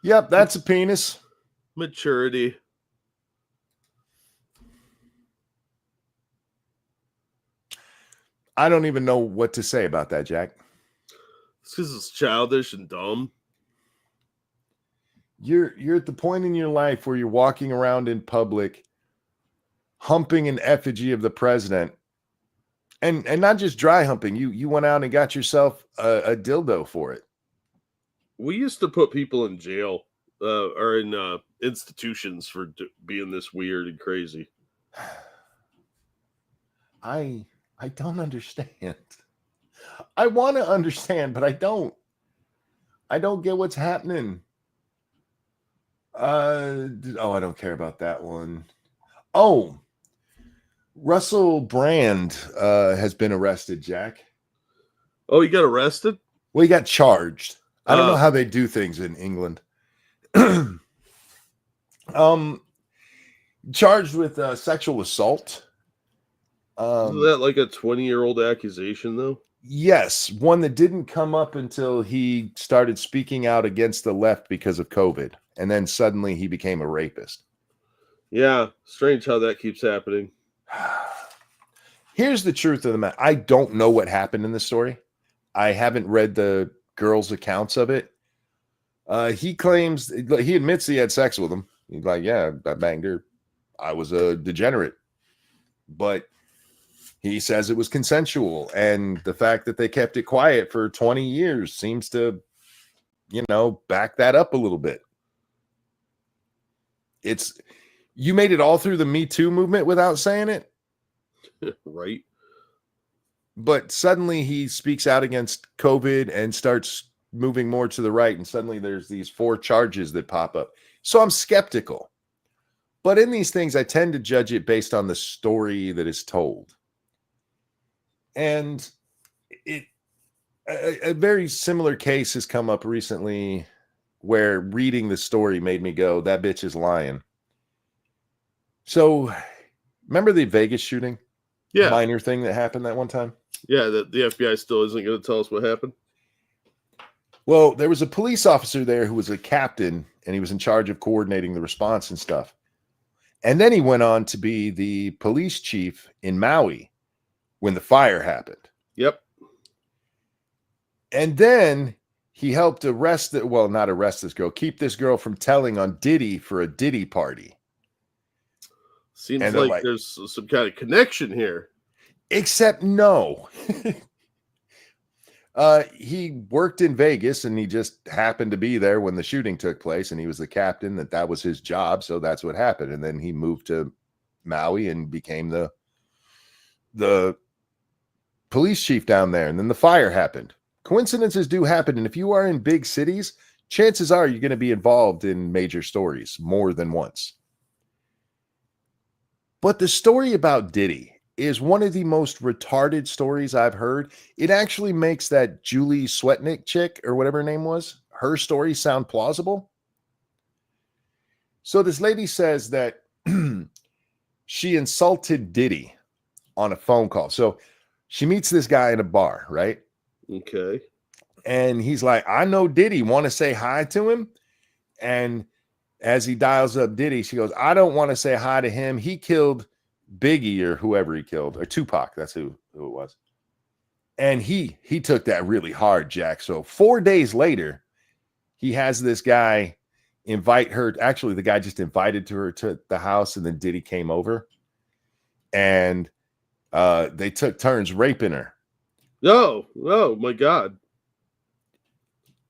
Yep, that's a penis. Maturity. I don't even know what to say about that, Jack. It's because it's childish and dumb. You're at the point in your life where you're walking around in public, humping an effigy of the president, and not just dry humping. You went out and got yourself a dildo for it. We used to put people in jail or in institutions for being this weird and crazy. I don't understand. I want to understand, but I don't. I don't get what's happening. I don't care about that one. Oh, Russell Brand has been arrested, Jack. Oh, he got arrested? Well, he got charged. I don't know how they do things in England. Charged with sexual assault. Isn't that like a 20-year-old accusation, though? Yes, one that didn't come up until he started speaking out against the left because of COVID. And then suddenly he became a rapist. Yeah, strange how that keeps happening. Here's the truth of the matter. I don't know what happened in the story. I haven't read the girl's accounts of it. He claims, he admits he had sex with him. He's like, yeah, I banged her. I was a degenerate. But he says it was consensual. And the fact that they kept it quiet for 20 years seems to, back that up a little bit. You made it all through the Me Too movement without saying it. Right. But suddenly he speaks out against COVID and starts moving more to the right. And suddenly there's these 4 charges that pop up. So I'm skeptical. But in these things, I tend to judge it based on the story that is told. And a very similar case has come up recently where reading the story made me go, that bitch is lying. So remember the Vegas shooting? Yeah. Minor thing that happened that one time? Yeah, the FBI still isn't going to tell us what happened. Well, there was a police officer there who was a captain, and he was in charge of coordinating the response and stuff. And then he went on to be the police chief in Maui when the fire happened. Yep. And then he helped not arrest this girl, keep this girl from telling on Diddy for a Diddy party. Seems like there's some kind of connection here. Except no. He worked in Vegas and he just happened to be there when the shooting took place, and he was the captain, that was his job. So that's what happened. And then he moved to Maui and became the police chief down there. And then the fire happened. Coincidences do happen. And if you are in big cities, chances are you're going to be involved in major stories more than once. But the story about Diddy is one of the most retarded stories I've heard. It actually makes that Julie Swetnick chick, or whatever her name was, her story sound plausible. So this lady says that she insulted Diddy on a phone call. So she meets this guy in a bar, right? Okay. And he's like, I know Diddy, want to say hi to him? And as he dials up Diddy, she goes, I don't want to say hi to him. He killed Biggie or whoever he killed, or Tupac. That's who it was. And he took that really hard, Jack. So 4 days later, he has this guy invite her. Actually, the guy just invited her to the house, and then Diddy came over. And they took turns raping her. Oh my God.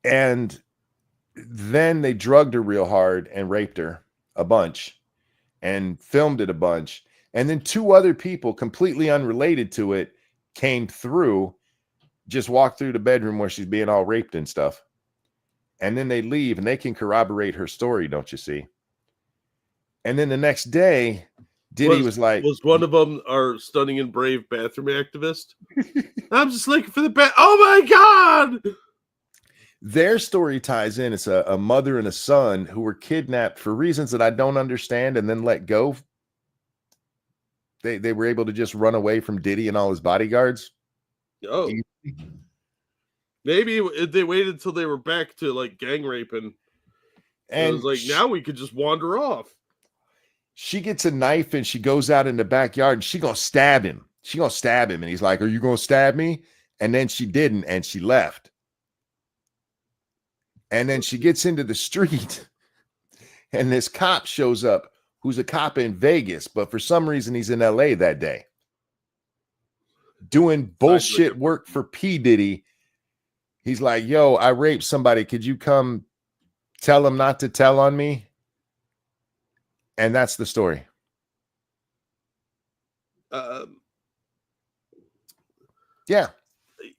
And then they drugged her real hard and raped her a bunch and filmed it a bunch. And then 2 other people completely unrelated to it came through, just walked through the bedroom where she's being all raped and stuff. And then they leave and they can corroborate her story, don't you see? And then the next day, Diddy was like, was one of them our stunning and brave bathroom activist? I'm just looking for the bat. Oh my God. their story ties in. It's a mother and a son who were kidnapped for reasons that I don't understand and then let go. They were able to just run away from Diddy and all his bodyguards. Oh, maybe they waited until they were back to like gang raping. And it was like, now we could just wander off. She gets a knife and she goes out in the backyard and she gonna stab him. She gonna stab him. And he's like, are you gonna stab me? And then she didn't, and she left. And then she gets into the street and this cop shows up who's a cop in Vegas, but for some reason he's in LA that day doing bullshit work for P. Diddy. He's like, yo, I raped somebody. Could you come tell him not to tell on me? And that's the story. Yeah.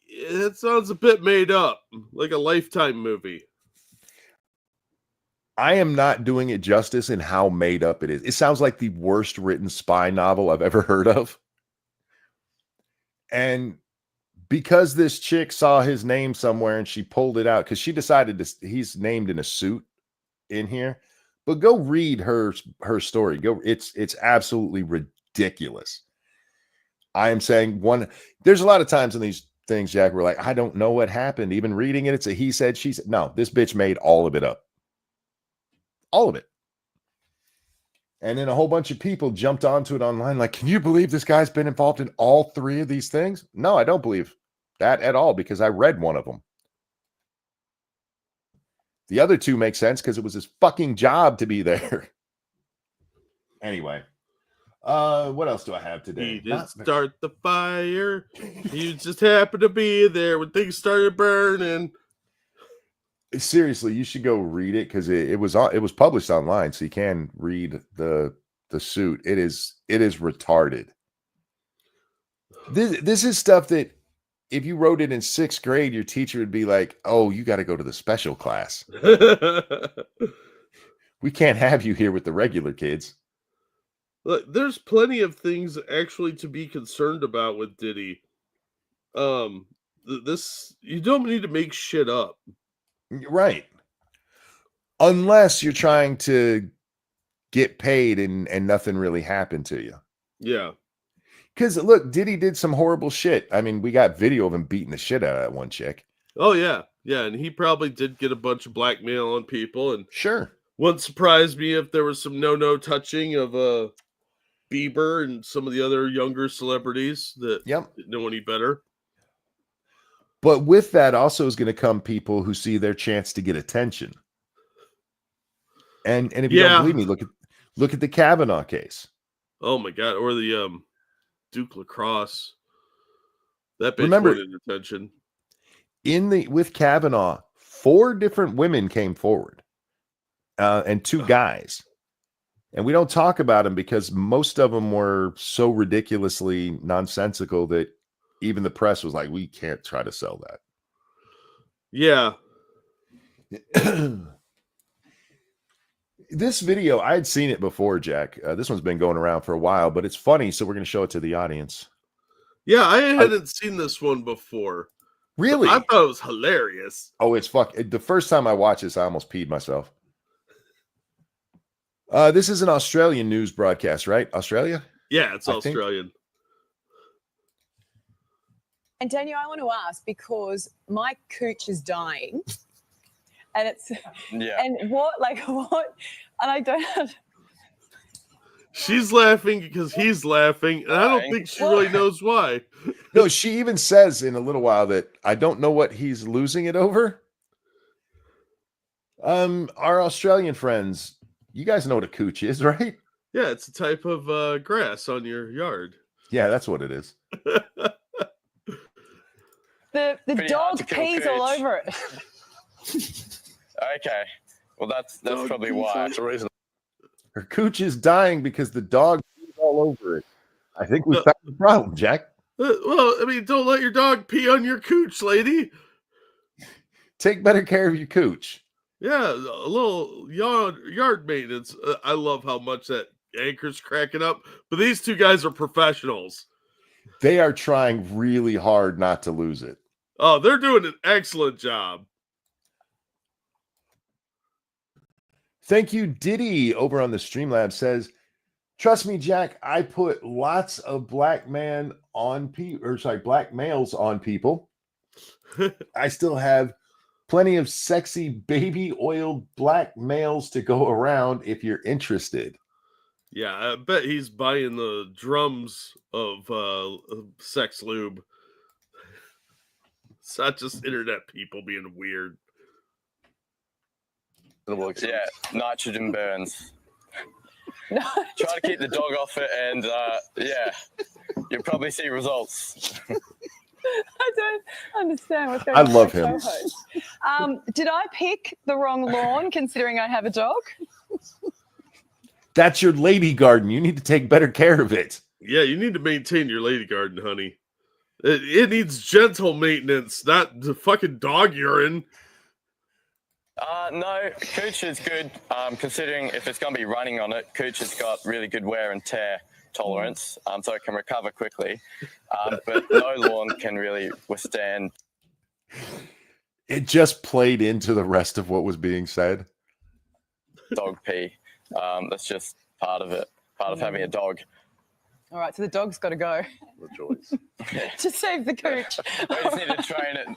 It sounds a bit made up, like a Lifetime movie. I am not doing it justice in how made up it is. It sounds like the worst written spy novel I've ever heard of. And because this chick saw his name somewhere and she pulled it out, because she decided he's named in a suit in here. But go read her story. It's absolutely ridiculous. I am saying there's a lot of times in these things, Jack, we're like, I don't know what happened. Even reading it, it's a he said, she said. No, this bitch made all of it up. All of it. And then a whole bunch of people jumped onto it online. Like, can you believe this guy's been involved in all 3 of these things? No, I don't believe that at all because I read one of them. The other 2 make sense because it was his fucking job to be there. Anyway, what else do I have today? He didn't start the fire. He just happened to be there when things started burning. Seriously, you should go read it because it was published online, so you can read the suit. It is retarded. This is stuff that if you wrote it in 6th grade, your teacher would be like, "Oh, you got to go to the special class. We can't have you here with the regular kids." Look, there's plenty of things actually to be concerned about with Diddy. This you don't need to make shit up. Right. Unless you're trying to get paid and nothing really happened to you. Yeah. Because look, Diddy did some horrible shit. I mean, we got video of him beating the shit out of that one chick. Oh, yeah. Yeah, and he probably did get a bunch of blackmail on people. And sure. Wouldn't surprise me if there was some no touching of Bieber and some of the other younger celebrities that didn't know any better. But with that also is going to come people who see their chance to get attention. And if you don't believe me, look at the Kavanaugh case. Oh my God. Or the Duke Lacrosse. That bitch wanted attention. With Kavanaugh, 4 different women came forward. And 2 guys. And we don't talk about them because most of them were so ridiculously nonsensical that even the press was like, we can't try to sell that. Yeah. This video, I had seen it before, Jack. This one's been going around for a while, but it's funny, so we're going to show it to the audience. Yeah, I hadn't seen this one before. Really? I thought it was hilarious. Oh, it's the first time I watched this, I almost peed myself. This is an Australian news broadcast, right? Australia? Yeah, it's Australian. And Daniel, I want to ask because my cooch is dying, and it's and what, and I don't have. She's laughing because he's laughing, and I don't think she really knows why. No, she even says in a little while that I don't know what he's losing it over. Our Australian friends, you guys know what a cooch is, right? Yeah, it's a type of grass on your yard. Yeah, that's what it is. The dog pees all over it. Okay, well that's probably why. That's the reason. Her cooch is dying because the dog pees all over it. I think we found the problem, Jack. Well, I mean, don't let your dog pee on your cooch, lady. Take better care of your cooch. Yeah, a little yard maintenance. I love how much that anchor's cracking up, but these two guys are professionals. They are trying really hard not to lose it. Oh, they're doing an excellent job. Thank you, Diddy, over on the Streamlab says, trust me, Jack, I put lots of black males on people. I still have plenty of sexy baby oiled black males to go around if you're interested. Yeah, I bet he's buying the drums of sex lube. It's not just internet people being weird. Yeah, nitrogen burns. Try to keep the dog off it, and yeah, you'll probably see results. I don't understand what's going I on. love with my him. co-host. Did I pick the wrong lawn considering I have a dog? That's your lady garden. You need to take better care of it. Yeah, you need to maintain your lady garden, honey. It needs gentle maintenance, not the fucking dog urine. No, Cooch is good, considering if it's going to be running on it, Cooch has got really good wear and tear tolerance, so it can recover quickly. But no lawn can really withstand. It just played into the rest of what was being said. Dog pee. That's just part of it, part of having a dog. All right, so the dog's got to go No choice. to save the cooch. We just need to train it.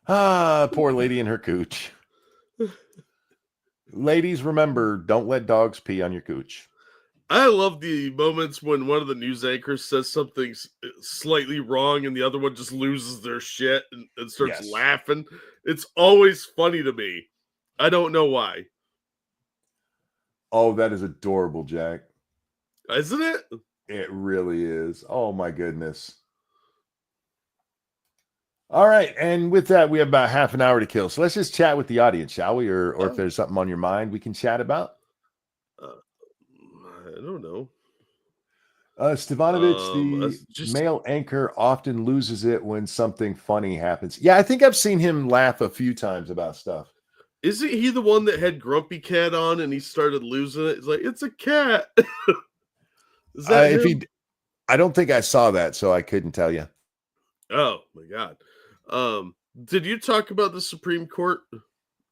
Ah, poor lady and her cooch. Ladies, remember, don't let dogs pee on your cooch. I love the moments when one of the news anchors says something slightly wrong and the other one just loses their shit and starts laughing. It's always funny to me. I don't know why. Oh, that is adorable, Jack. Isn't it? It really is. Oh, my goodness. All right. And with that, we have about half an hour to kill. So let's just chat with the audience, shall we? Or if there's something on your mind we can chat about. I don't know. Stevanovic, the male anchor, often loses it when something funny happens. Yeah, I think I've seen him laugh a few times about stuff. Isn't he the one that had Grumpy Cat on and he started losing it? He's like, it's a cat. Is that him? I don't think I saw that, so I couldn't tell you. Oh my God. Did you talk about the Supreme Court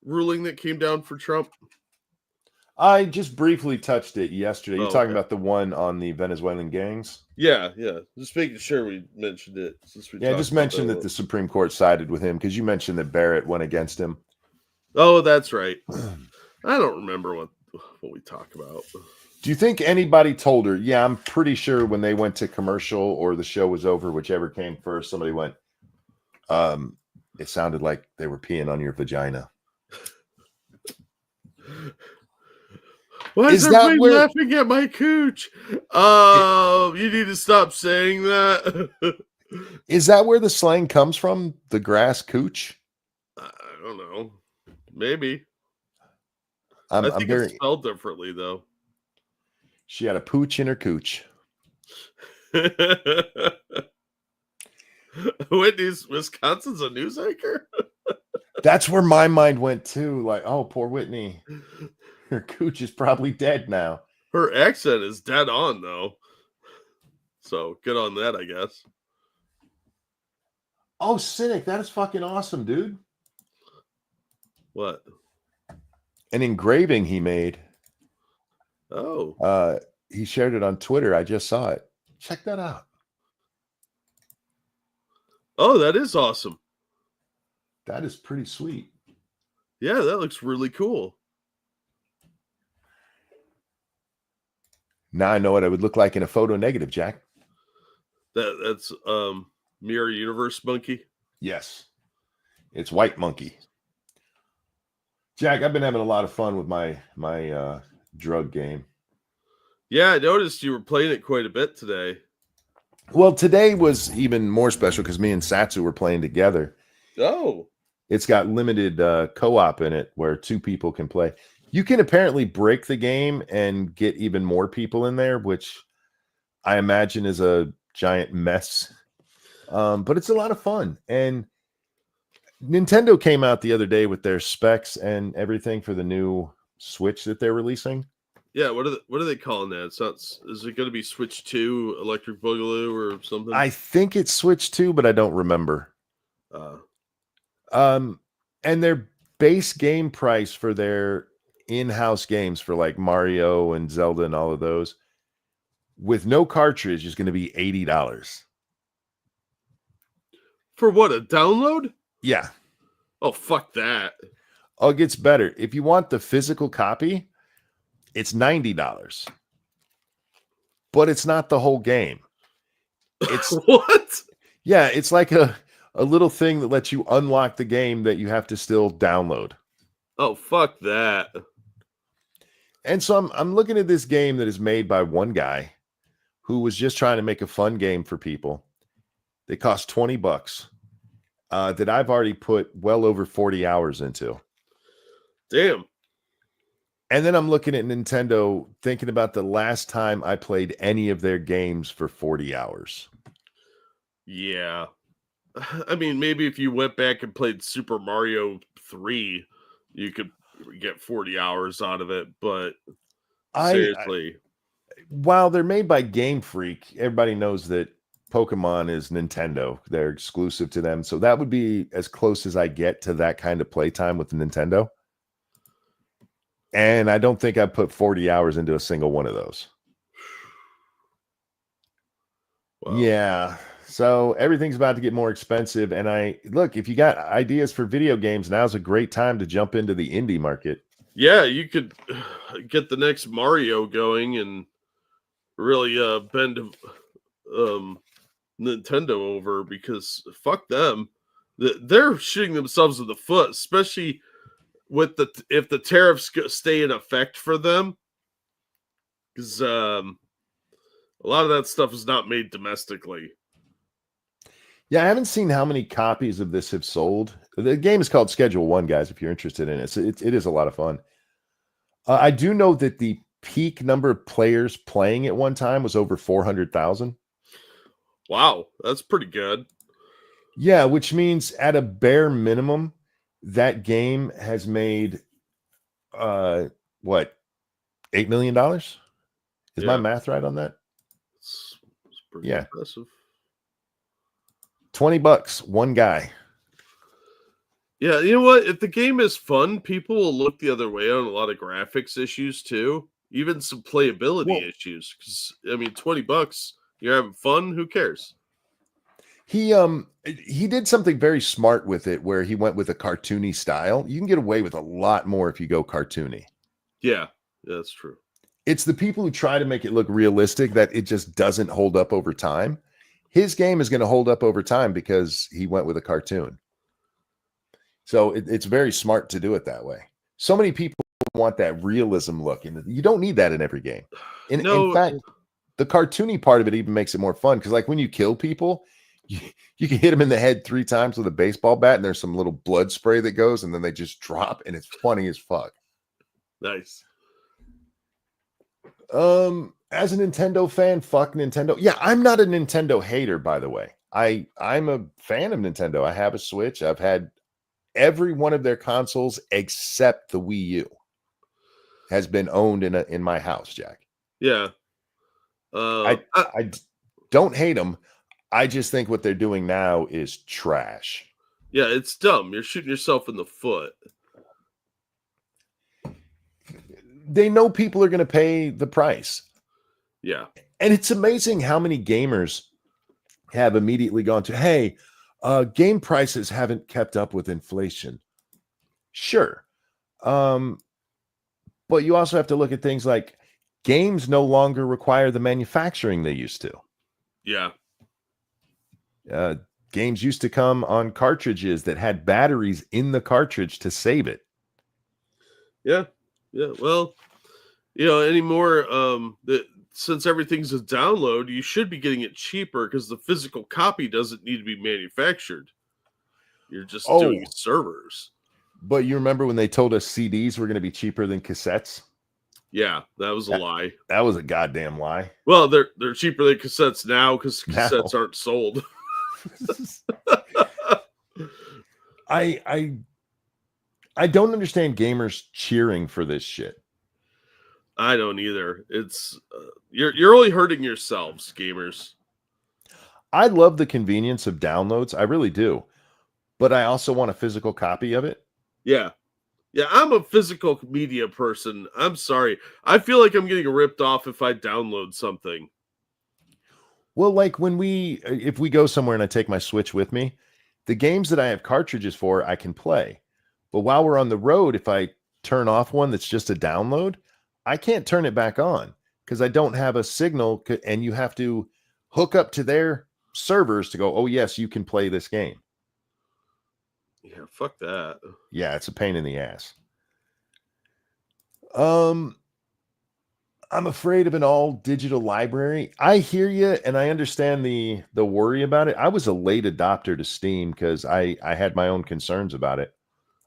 ruling that came down for Trump? I just briefly touched it yesterday. You're talking okay. about the one on the Venezuelan gangs? Yeah. Just making sure we mentioned it. Just mentioned that the Supreme Court sided with him because you mentioned that Barrett went against him. Oh, that's right. I don't remember what we talk about. Do you think anybody told her? Yeah, I'm pretty sure when they went to commercial or the show was over, whichever came first, somebody went, it sounded like they were peeing on your vagina. Why is everybody laughing at my cooch? You need to stop saying that. Is that where the slang comes from? The grass cooch? I don't know. Maybe. I think it's spelled differently, though. She had a pooch in her cooch. Whitney's Wisconsin's a news anchor. That's where my mind went too. Like, oh, poor Whitney. Her cooch is probably dead now. Her accent is dead on, though. So good on that, I guess. Oh, Cynic, that is fucking awesome, dude. What? An engraving he made. Oh. He shared it on Twitter. I just saw it. Check that out. Oh, that is awesome. That is pretty sweet. Yeah, that looks really cool. Now I know what I would look like in a photo negative, Jack. That's Mirror Universe Monkey? Yes. It's White Monkey. Jack, I've been having a lot of fun with my drug game. Yeah, I noticed you were playing it quite a bit today. Well, today was even more special because me and Satsu were playing together. Oh. It's got limited co-op in it where two people can play. You can apparently break the game and get even more people in there, which I imagine is a giant mess. But it's a lot of fun. And Nintendo came out the other day with their specs and everything for the new Switch that they're releasing. Yeah, what are they calling that? It's not. Is it going to be Switch 2, Electric Boogaloo, or something? I think it's Switch 2, but I don't remember. And their base game price for their in-house games for like Mario and Zelda and all of those, with no cartridge, is going to be $80. For what, a download? Yeah. Oh, fuck that. Oh, it gets better. If you want the physical copy, it's $90. But it's not the whole game. It's what? Yeah, it's like a little thing that lets you unlock the game that you have to still download. Oh, fuck that. And so I'm looking at this game that is made by one guy who was just trying to make a fun game for people. They cost $20 that I've already put well over 40 hours into. Damn. And then I'm looking at Nintendo thinking about the last time I played any of their games for 40 hours. Yeah. I mean, maybe if you went back and played Super Mario 3, you could get 40 hours out of it, but seriously. While they're made by Game Freak, everybody knows that Pokemon is Nintendo. They're exclusive to them. So that would be as close as I get to that kind of playtime with Nintendo. And I don't think I put 40 hours into a single one of those. Wow. Yeah. So everything's about to get more expensive. And if you got ideas for video games, now's a great time to jump into the indie market. Yeah, you could get the next Mario going and really bend Nintendo over, because fuck them. They're shooting themselves in the foot, especially with if the tariffs stay in effect for them, because a lot of that stuff is not made domestically. Yeah, I haven't seen how many copies of this have sold. The game is called Schedule 1, guys, if you're interested in it. It is a lot of fun. I do know that the peak number of players playing at one time was over 400,000. Wow, that's pretty good. Yeah, which means at a bare minimum, that game has made, $8 million? Is my math right on that? It's pretty impressive. $20, one guy. Yeah, you know what? If the game is fun, people will look the other way on a lot of graphics issues too, even some playability issues. Because I mean, $20, you're having fun. Who cares? He did something very smart with it, where he went with a cartoony style. You can get away with a lot more if you go cartoony. Yeah, that's true. It's the people who try to make it look realistic that it just doesn't hold up over time. His game is going to hold up over time because he went with a cartoon. So it's very smart to do it that way. So many people want that realism look, and you don't need that in every game. In fact, the cartoony part of it even makes it more fun, because like when you kill people, you can hit them in the head 3 times with a baseball bat, and there's some little blood spray that goes, and then they just drop, and it's funny as fuck. Nice. As a Nintendo fan, fuck Nintendo. Yeah, I'm not a Nintendo hater, by the way. I'm a fan of Nintendo. I have a Switch. I've had every one of their consoles except the Wii U has been owned in my house, Jack. Yeah. I don't hate them. I just think what they're doing now is trash. Yeah, it's dumb. You're shooting yourself in the foot. They know people are going to pay the price. Yeah. And it's amazing how many gamers have immediately gone to, hey, game prices haven't kept up with inflation. Sure. But you also have to look at things like games no longer require the manufacturing they used to. Yeah. Games used to come on cartridges that had batteries in the cartridge to save it. Yeah. Yeah. Well, anymore, since everything's a download, you should be getting it cheaper, because the physical copy doesn't need to be manufactured. You're just doing servers. But you remember when they told us CDs were going to be cheaper than cassettes? Yeah, that was a lie. That was a goddamn lie. Well, they're cheaper than cassettes now because Now. cassettes aren't sold. I don't understand gamers cheering for this shit. I don't either. It's you're only hurting yourselves, gamers. I love the convenience of downloads. I really do. But I also want a physical copy of it. Yeah. Yeah, I'm a physical media person. I'm sorry. I feel like I'm getting ripped off if I download something. Well, like if we go somewhere and I take my Switch with me, the games that I have cartridges for, I can play. But while we're on the road, if I turn off one that's just a download, I can't turn it back on because I don't have a signal, and you have to hook up to their servers to go, oh, yes, you can play this game. Yeah, fuck that. Yeah, it's a pain in the ass. I'm afraid of an all digital library. I hear you, and I understand the worry about it. I was a late adopter to Steam because I had my own concerns about it.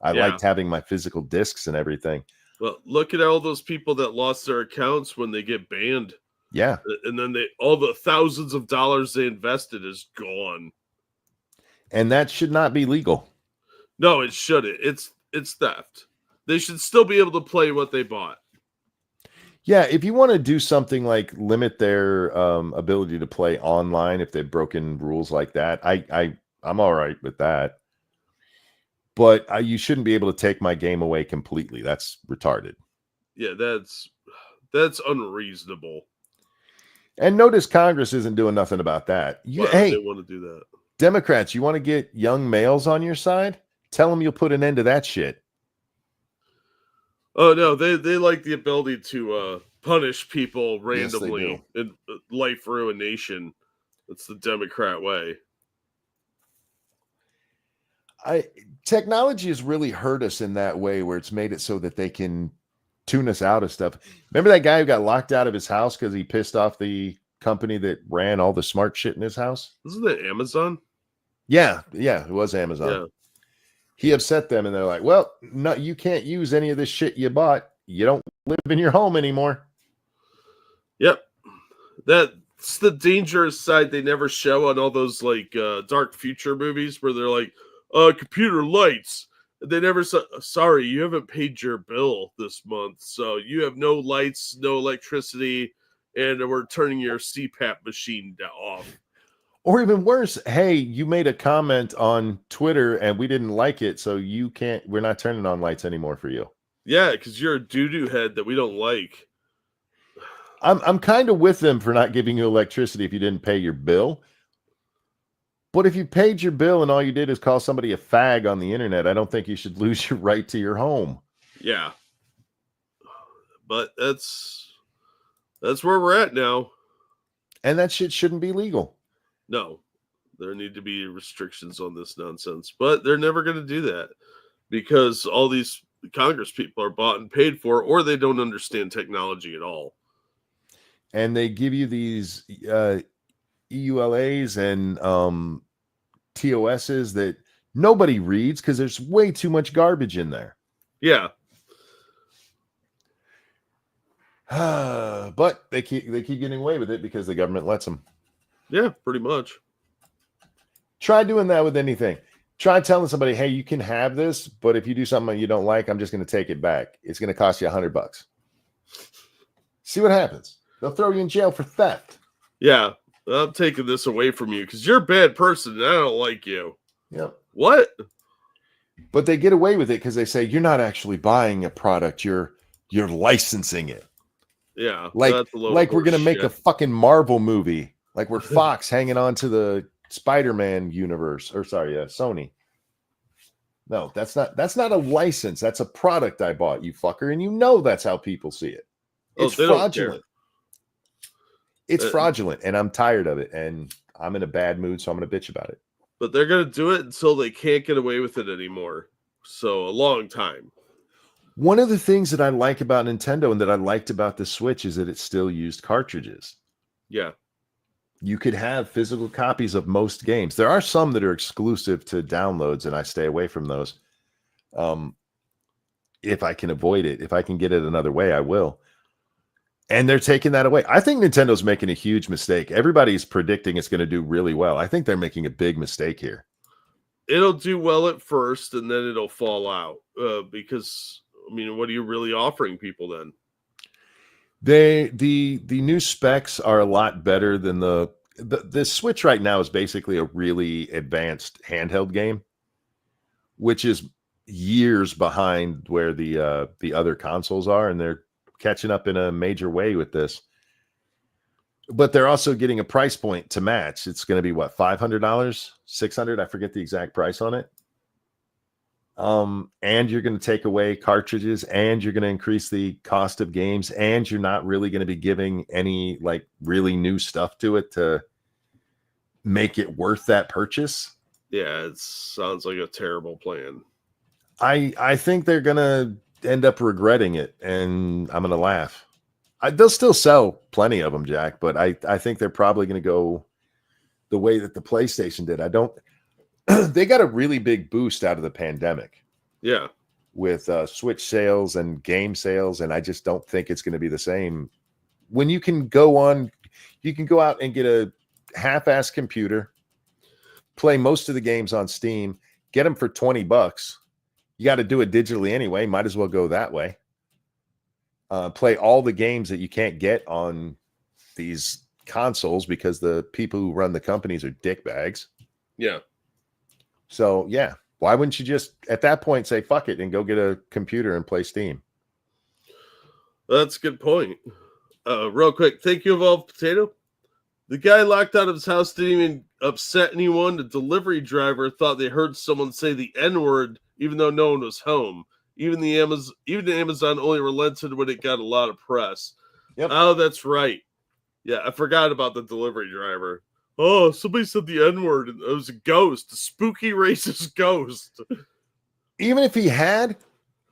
I liked having my physical discs and everything. Well, look at all those people that lost their accounts when they get banned. Yeah. And then all the thousands of dollars they invested is gone. And that should not be legal. No, it shouldn't. It's theft. They should still be able to play what they bought. Yeah, if you want to do something like limit their ability to play online, if they've broken rules like that, I'm all right with that. But you shouldn't be able to take my game away completely. That's retarded. Yeah, that's unreasonable. And notice Congress isn't doing nothing about that. Hey, they want to do that. Democrats, you want to get young males on your side? Tell them you'll put an end to that shit. Oh no, they like the ability to punish people randomly in life ruination. That's the Democrat way. Technology has really hurt us in that way, where it's made it so that they can tune us out of stuff. Remember that guy who got locked out of his house because he pissed off the company that ran all the smart shit in his house? Isn't it Amazon? Yeah, it was Amazon. Yeah. He upset them, and they're like, well, no, you can't use any of this shit you bought. You don't live in your home anymore. Yep. That's the dangerous side they never show on all those like dark future movies where they're like, computer lights. They never say, sorry, you haven't paid your bill this month, so you have no lights, no electricity, and we're turning your CPAP machine off. Or even worse, hey, you made a comment on Twitter and we didn't like it, so we're not turning on lights anymore for you. Yeah, because you're a doo-doo head that we don't like. I'm kind of with them for not giving you electricity if you didn't pay your bill. But if you paid your bill and all you did is call somebody a fag on the internet, I don't think you should lose your right to your home. Yeah. But that's where we're at now. And that shit shouldn't be legal. No, there need to be restrictions on this nonsense, but they're never going to do that because all these Congress people are bought and paid for, or they don't understand technology at all. And they give you these EULAs and TOSs that nobody reads because there's way too much garbage in there. Yeah. But they keep getting away with it because the government lets them. Yeah, pretty much. Try doing that with anything. Try telling somebody, hey, you can have this, but if you do something you don't like, I'm just going to take it back. It's going to cost you $100. See what happens. They'll throw you in jail for theft. Yeah, I'm taking this away from you because you're a bad person and I don't like you. Yep. What? But they get away with it because they say you're not actually buying a product, you're licensing it. Yeah. Like we're going to make a fucking Marvel movie. Like we're Fox hanging on to the Spider-Man universe, or sorry, Sony. No, that's not a license. That's a product I bought, you fucker, and you know that's how people see it. It's fraudulent. It's fraudulent, and I'm tired of it, and I'm in a bad mood, so I'm going to bitch about it. But they're going to do it until they can't get away with it anymore. So a long time. One of the things that I like about Nintendo and that I liked about the Switch is that it still used cartridges. Yeah. You could have physical copies of most games. There are some that are exclusive to downloads, and I stay away from those. if I can avoid it. If I can get it another way, I will. And they're taking that away. I think Nintendo's making a huge mistake. Everybody's predicting it's going to do really well. I think they're making a big mistake here. It'll do well at first, and then it'll fall out. Because I mean, what are you really offering people then? The new specs are a lot better than the Switch right now is basically a really advanced handheld game, which is years behind where the other consoles are, and they're catching up in a major way with this. But they're also getting a price point to match. It's going to be what, $500, $600? I forget the exact price on it. And you're going to take away cartridges, and you're going to increase the cost of games, and you're not really going to be giving any like really new stuff to it to make it worth that purchase. Yeah, it sounds like a terrible plan. I think they're going to end up regretting it, and I'm going to laugh. They'll still sell plenty of them, Jack, but I think they're probably going to go the way that the PlayStation did. They got a really big boost out of the pandemic. Yeah. With Switch sales and game sales, and I just don't think it's going to be the same. When you can go out and get a half-ass computer, play most of the games on Steam, get them for $20. You got to do it digitally anyway. Might as well go that way. Play all the games that you can't get on these consoles because the people who run the companies are dickbags. Yeah. So, yeah. Why wouldn't you just, at that point, say, fuck it, and go get a computer and play Steam? That's a good point. Real quick, thank you, Evolved Potato. The guy locked out of his house didn't even upset anyone. The delivery driver thought they heard someone say the N-word, even though no one was home. Even Amazon only relented when it got a lot of press. Yep. Oh, that's right. Yeah, I forgot about the delivery driver. Oh, somebody said the N-word, and it was a ghost, a spooky racist ghost. Even if he had,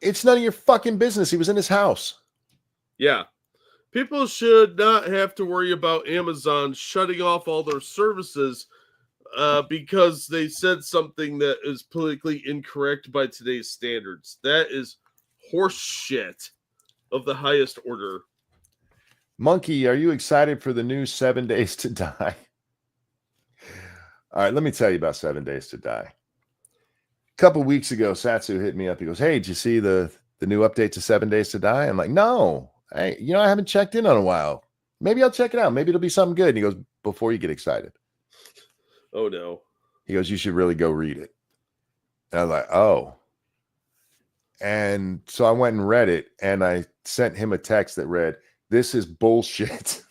it's none of your fucking business. He was in his house. Yeah. People should not have to worry about Amazon shutting off all their services because they said something that is politically incorrect by today's standards. That is horse shit of the highest order. Monkey, are you excited for the new 7 Days to Die? All right, let me tell you about 7 Days to Die. A couple weeks ago, Satsu hit me up. He goes, hey, did you see the new update to 7 Days to Die? I'm like, no. Hey, I haven't checked in on a while. Maybe I'll check it out. Maybe it'll be something good. And he goes, before you get excited. Oh, no. He goes, you should really go read it. And I was like, oh. And so I went and read it, and I sent him a text that read, this is bullshit.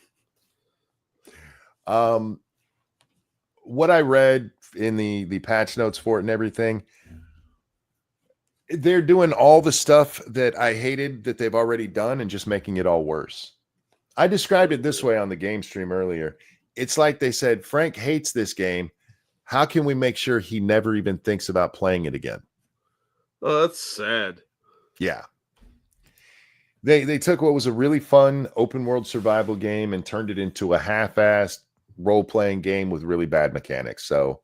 What I read in the patch notes for it and everything, they're doing all the stuff that I hated that they've already done and just making it all worse. I described it this way on the game stream earlier. It's like they said, Frank hates this game. How can we make sure he never even thinks about playing it again? Oh, that's sad. Yeah. They took what was a really fun open world survival game and turned it into a half-assed role-playing game with really bad mechanics. So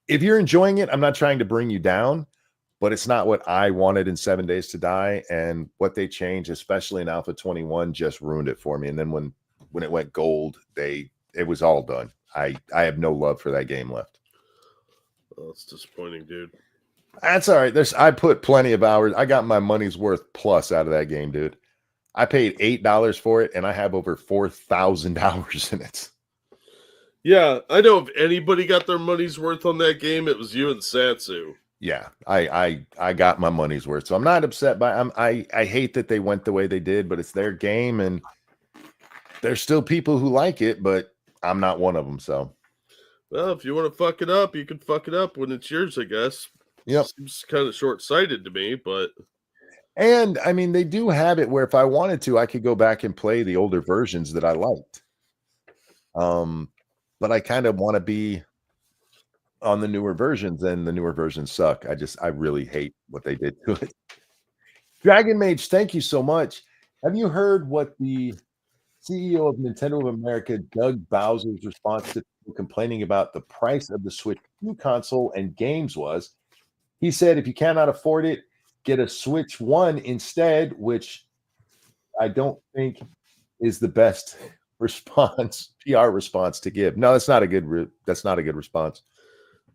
if you're enjoying it, I'm not trying to bring you down, but it's not what I wanted in 7 Days to Die. And what they changed, especially in Alpha 21, just ruined it for me. And then when it went gold, it was all done. I have no love for that game left. Oh, it's disappointing, dude. That's all right. I put plenty of hours. I got my money's worth plus out of that game, dude. I paid $8 for it, and I have over 4,000 hours in it. Yeah, I know if anybody got their money's worth on that game, it was you and Satsu. Yeah, I got my money's worth. So I'm not upset by I hate that they went the way they did, but it's their game, and there's still people who like it, but I'm not one of them. So, well, if you want to fuck it up, you can fuck it up when it's yours, I guess. Yep. Seems kind of short-sighted to me, but... And, I mean, they do have it where if I wanted to, I could go back and play the older versions that I liked. But I kind of want to be on the newer versions, and the newer versions suck. I really hate what they did to it. Dragon Mage, thank you so much. Have you heard what the CEO of Nintendo of America, Doug Bowser's response to people complaining about the price of the Switch 2 console and games was? He said, if you cannot afford it, get a Switch 1 instead, which I don't think is the best response, PR response to give. No, that's not a good that's not a good response.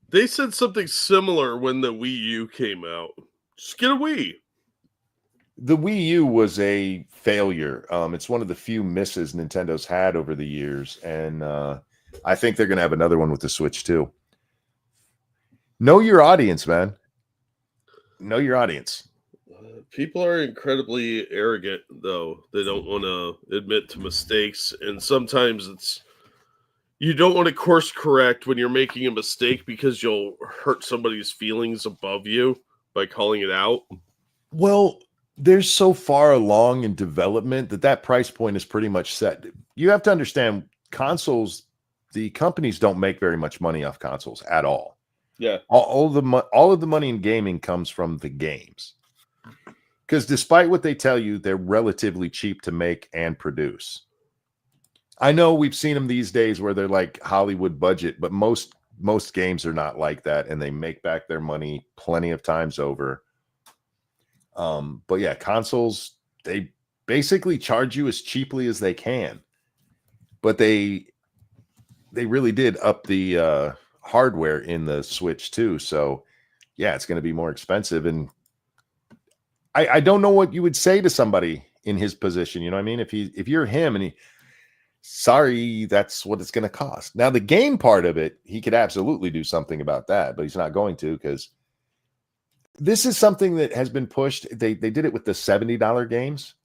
They said something similar when the Wii U came out. Just get a Wii. The Wii U was a failure. It's one of the few misses Nintendo's had over the years, and I think they're going to have another one with the Switch too. Know your audience, man. Know your audience. People are incredibly arrogant, though. They don't want to admit to mistakes, and sometimes you don't want to course correct when you're making a mistake because you'll hurt somebody's feelings above you by calling it out. Well, they're so far along in development that price point is pretty much set. You have to understand, consoles, the companies don't make very much money off consoles at all. Yeah. All of the money in gaming comes from the games. Because despite what they tell you, they're relatively cheap to make and produce. I know we've seen them these days where they're like Hollywood budget, but most games are not like that, and they make back their money plenty of times over. But yeah, consoles, they basically charge you as cheaply as they can, but they really did up the hardware in the Switch too. So yeah, it's going to be more expensive. And I don't know what you would say to somebody in his position. You know what I mean? If you're him and sorry, that's what it's going to cost. Now the game part of it, he could absolutely do something about that, but he's not going to, because this is something that has been pushed. They did it with the $70 games.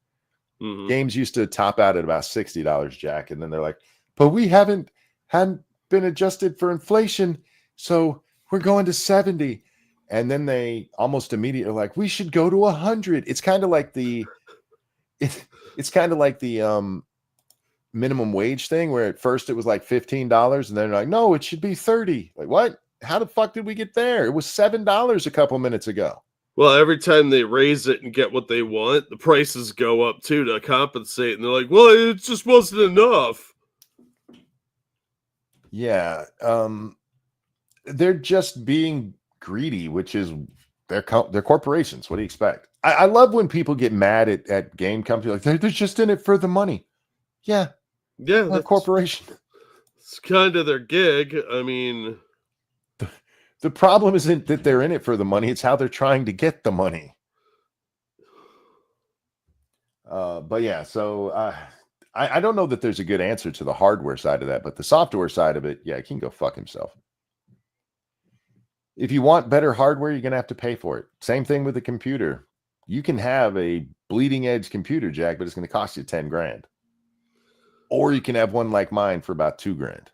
Mm-hmm. Games used to top out at about $60, Jack. And then they're like, but we hadn't been adjusted for inflation, so we're going to 70. And then they almost immediately are like, we should go to 100. It's kind of like the minimum wage thing, where at first it was like $15, and then they're like, no, it should be 30. Like, what? How the fuck did we get there? It was $7 a couple minutes ago. Well, every time they raise it and get what they want, the prices go up too to compensate. And they're like, well, it just wasn't enough. Yeah. They're just being greedy, which is they're corporations. What do you expect? I love when people get mad at game companies. Like, they're just in it for the money. Yeah. Yeah. They're a corporation. It's kind of their gig. I mean, the problem isn't that they're in it for the money. It's how they're trying to get the money. But yeah, so I don't know that there's a good answer to the hardware side of that, but the software side of it, yeah, he can go fuck himself. If you want better hardware, you're going to have to pay for it. Same thing with a computer. You can have a bleeding edge computer, Jack, but it's going to cost you 10 grand. Or you can have one like mine for about 2 grand.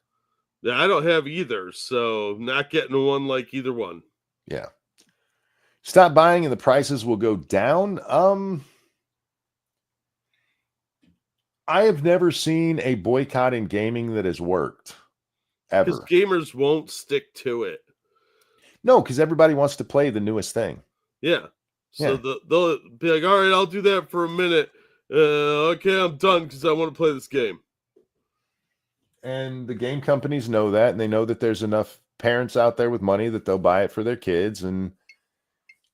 Yeah, I don't have either, so not getting one like either one. Yeah. Stop buying and the prices will go down. I have never seen a boycott in gaming that has worked. Ever. Because gamers won't stick to it. No, because everybody wants to play the newest thing. Yeah. So they'll be like, all right, I'll do that for a minute. Okay, I'm done because I want to play this game. And the game companies know that, and they know that there's enough parents out there with money that they'll buy it for their kids. And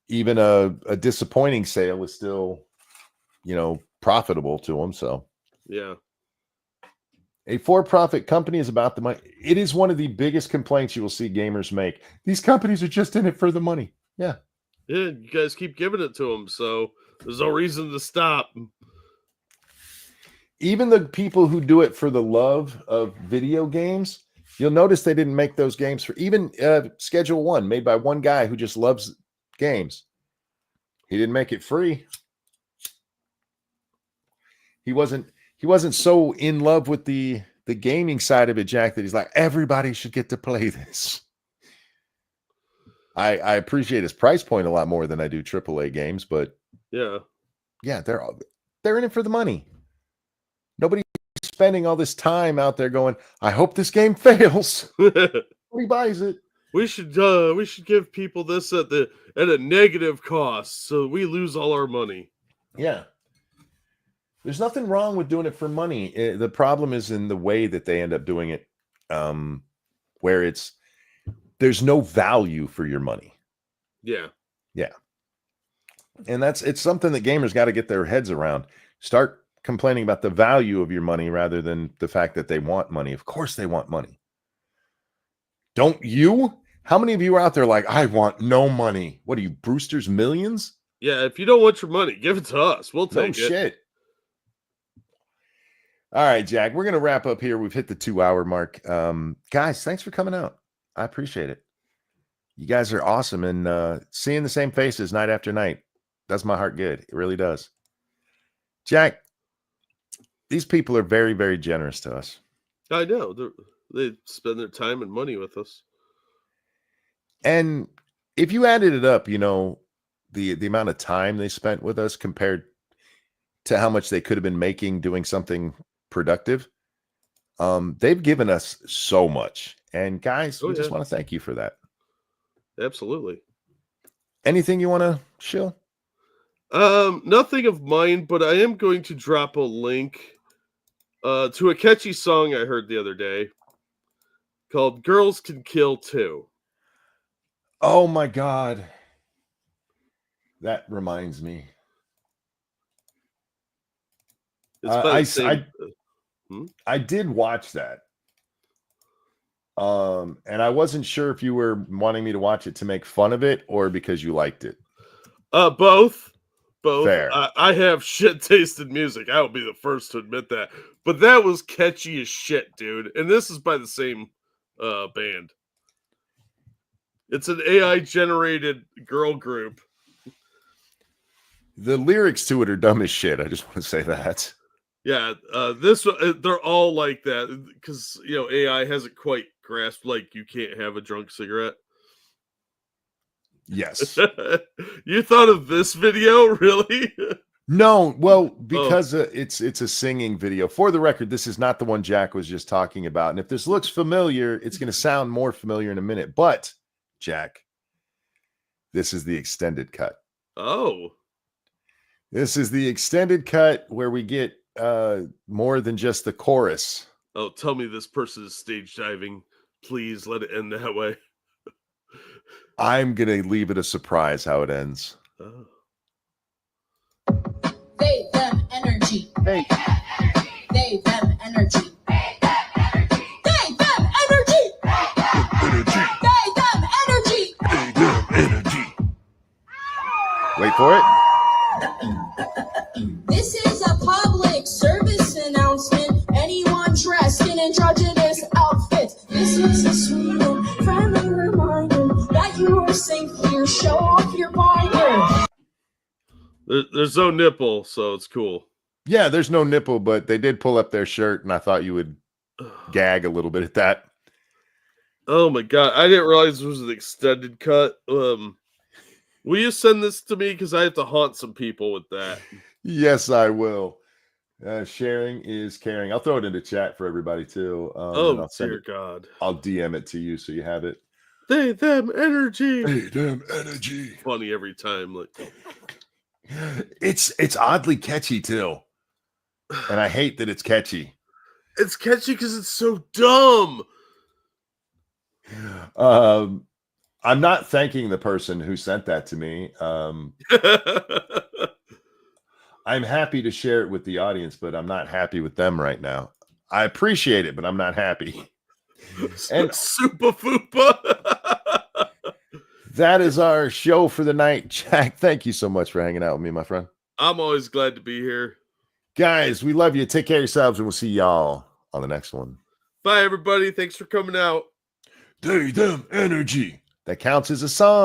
even a disappointing sale is still, profitable to them. So yeah. A for-profit company is about the money. It is one of the biggest complaints you will see gamers make. These companies are just in it for the money. Yeah. Yeah, you guys keep giving it to them, so there's no reason to stop. Even the people who do it for the love of video games, you'll notice they didn't make those games for even Schedule 1, made by one guy who just loves games. He didn't make it free. He wasn't so in love with the gaming side of it, Jack, that he's like, everybody should get to play this. I appreciate his price point a lot more than I do AAA games, but yeah, they're in it for the money. Nobody's spending all this time out there going, I hope this game fails. Nobody buys it. We should give people this at a negative cost, so we lose all our money. Yeah. There's nothing wrong with doing it for money. The problem is in the way that they end up doing it, where there's no value for your money. Yeah. Yeah. And it's something that gamers got to get their heads around. Start complaining about the value of your money rather than the fact that they want money. Of course they want money. Don't you? How many of you are out there like, I want no money? What are you, Brewster's Millions? Yeah, if you don't want your money, give it to us. We'll take No it. shit. All right, Jack, we're going to wrap up here. We've hit the 2-hour mark. Guys, thanks for coming out. I appreciate it. You guys are awesome. And seeing the same faces night after night does my heart good. It really does. Jack, these people are very, very generous to us. I know. They spend their time and money with us. And if you added it up, you know, the amount of time they spent with us compared to how much they could have been making doing something productive, they've given us so much. And guys, we just want to thank you for that. Absolutely. Anything you want to shill? Nothing of mine, but I am going to drop a link to a catchy song I heard the other day called Girls Can Kill Too. Oh my God. That reminds me. I did watch that. And I wasn't sure if you were wanting me to watch it to make fun of it or because you liked it. Both. Fair. I have shit tasted music. I will be the first to admit that. But that was catchy as shit, dude. And this is by the same band. It's an AI generated girl group. The lyrics to it are dumb as shit. I just want to say that. Yeah, they're all like that because you know AI hasn't quite grasped like you can't have a drunk cigarette. Yes. You thought of this video, really? No, well, because it's a singing video. For the record, this is not the one Jack was just talking about. And if this looks familiar, it's going to sound more familiar in a minute. But Jack, this is the extended cut. Oh, this is the extended cut where we get more than just the chorus. Oh, tell me this person is stage diving. Please let it end that way. I'm going to leave it a surprise how it ends. Oh. They, them, energy. Hey. They, them, energy. They, them, energy. They, them, energy. Wait for it. This is a public service announcement. Anyone dressed in androgynous outfits, this is a sweet and friendly reminder that you are safe here. Show off your binder. There's no nipple, so it's cool. Yeah, there's no nipple, but they did pull up their shirt, and I thought you would gag a little bit at that. Oh my God, I didn't realize it was an extended cut. Will you send this to me? Because I have to haunt some people with that. Yes, I will. Sharing is caring. I'll throw it into chat for everybody too. Oh, dear God. I'll DM it to you so you have it. They, them, energy. They, them, energy. Funny every time. Like, it's oddly catchy too. And I hate that it's catchy. It's catchy because it's so dumb. I'm not thanking the person who sent that to me. I'm happy to share it with the audience, but I'm not happy with them right now. I appreciate it, but I'm not happy. And Super Fupa. That is our show for the night. Jack, thank you so much for hanging out with me, my friend. I'm always glad to be here. Guys, we love you. Take care of yourselves, and we'll see y'all on the next one. Bye, everybody. Thanks for coming out. They, them, energy. That counts as a song.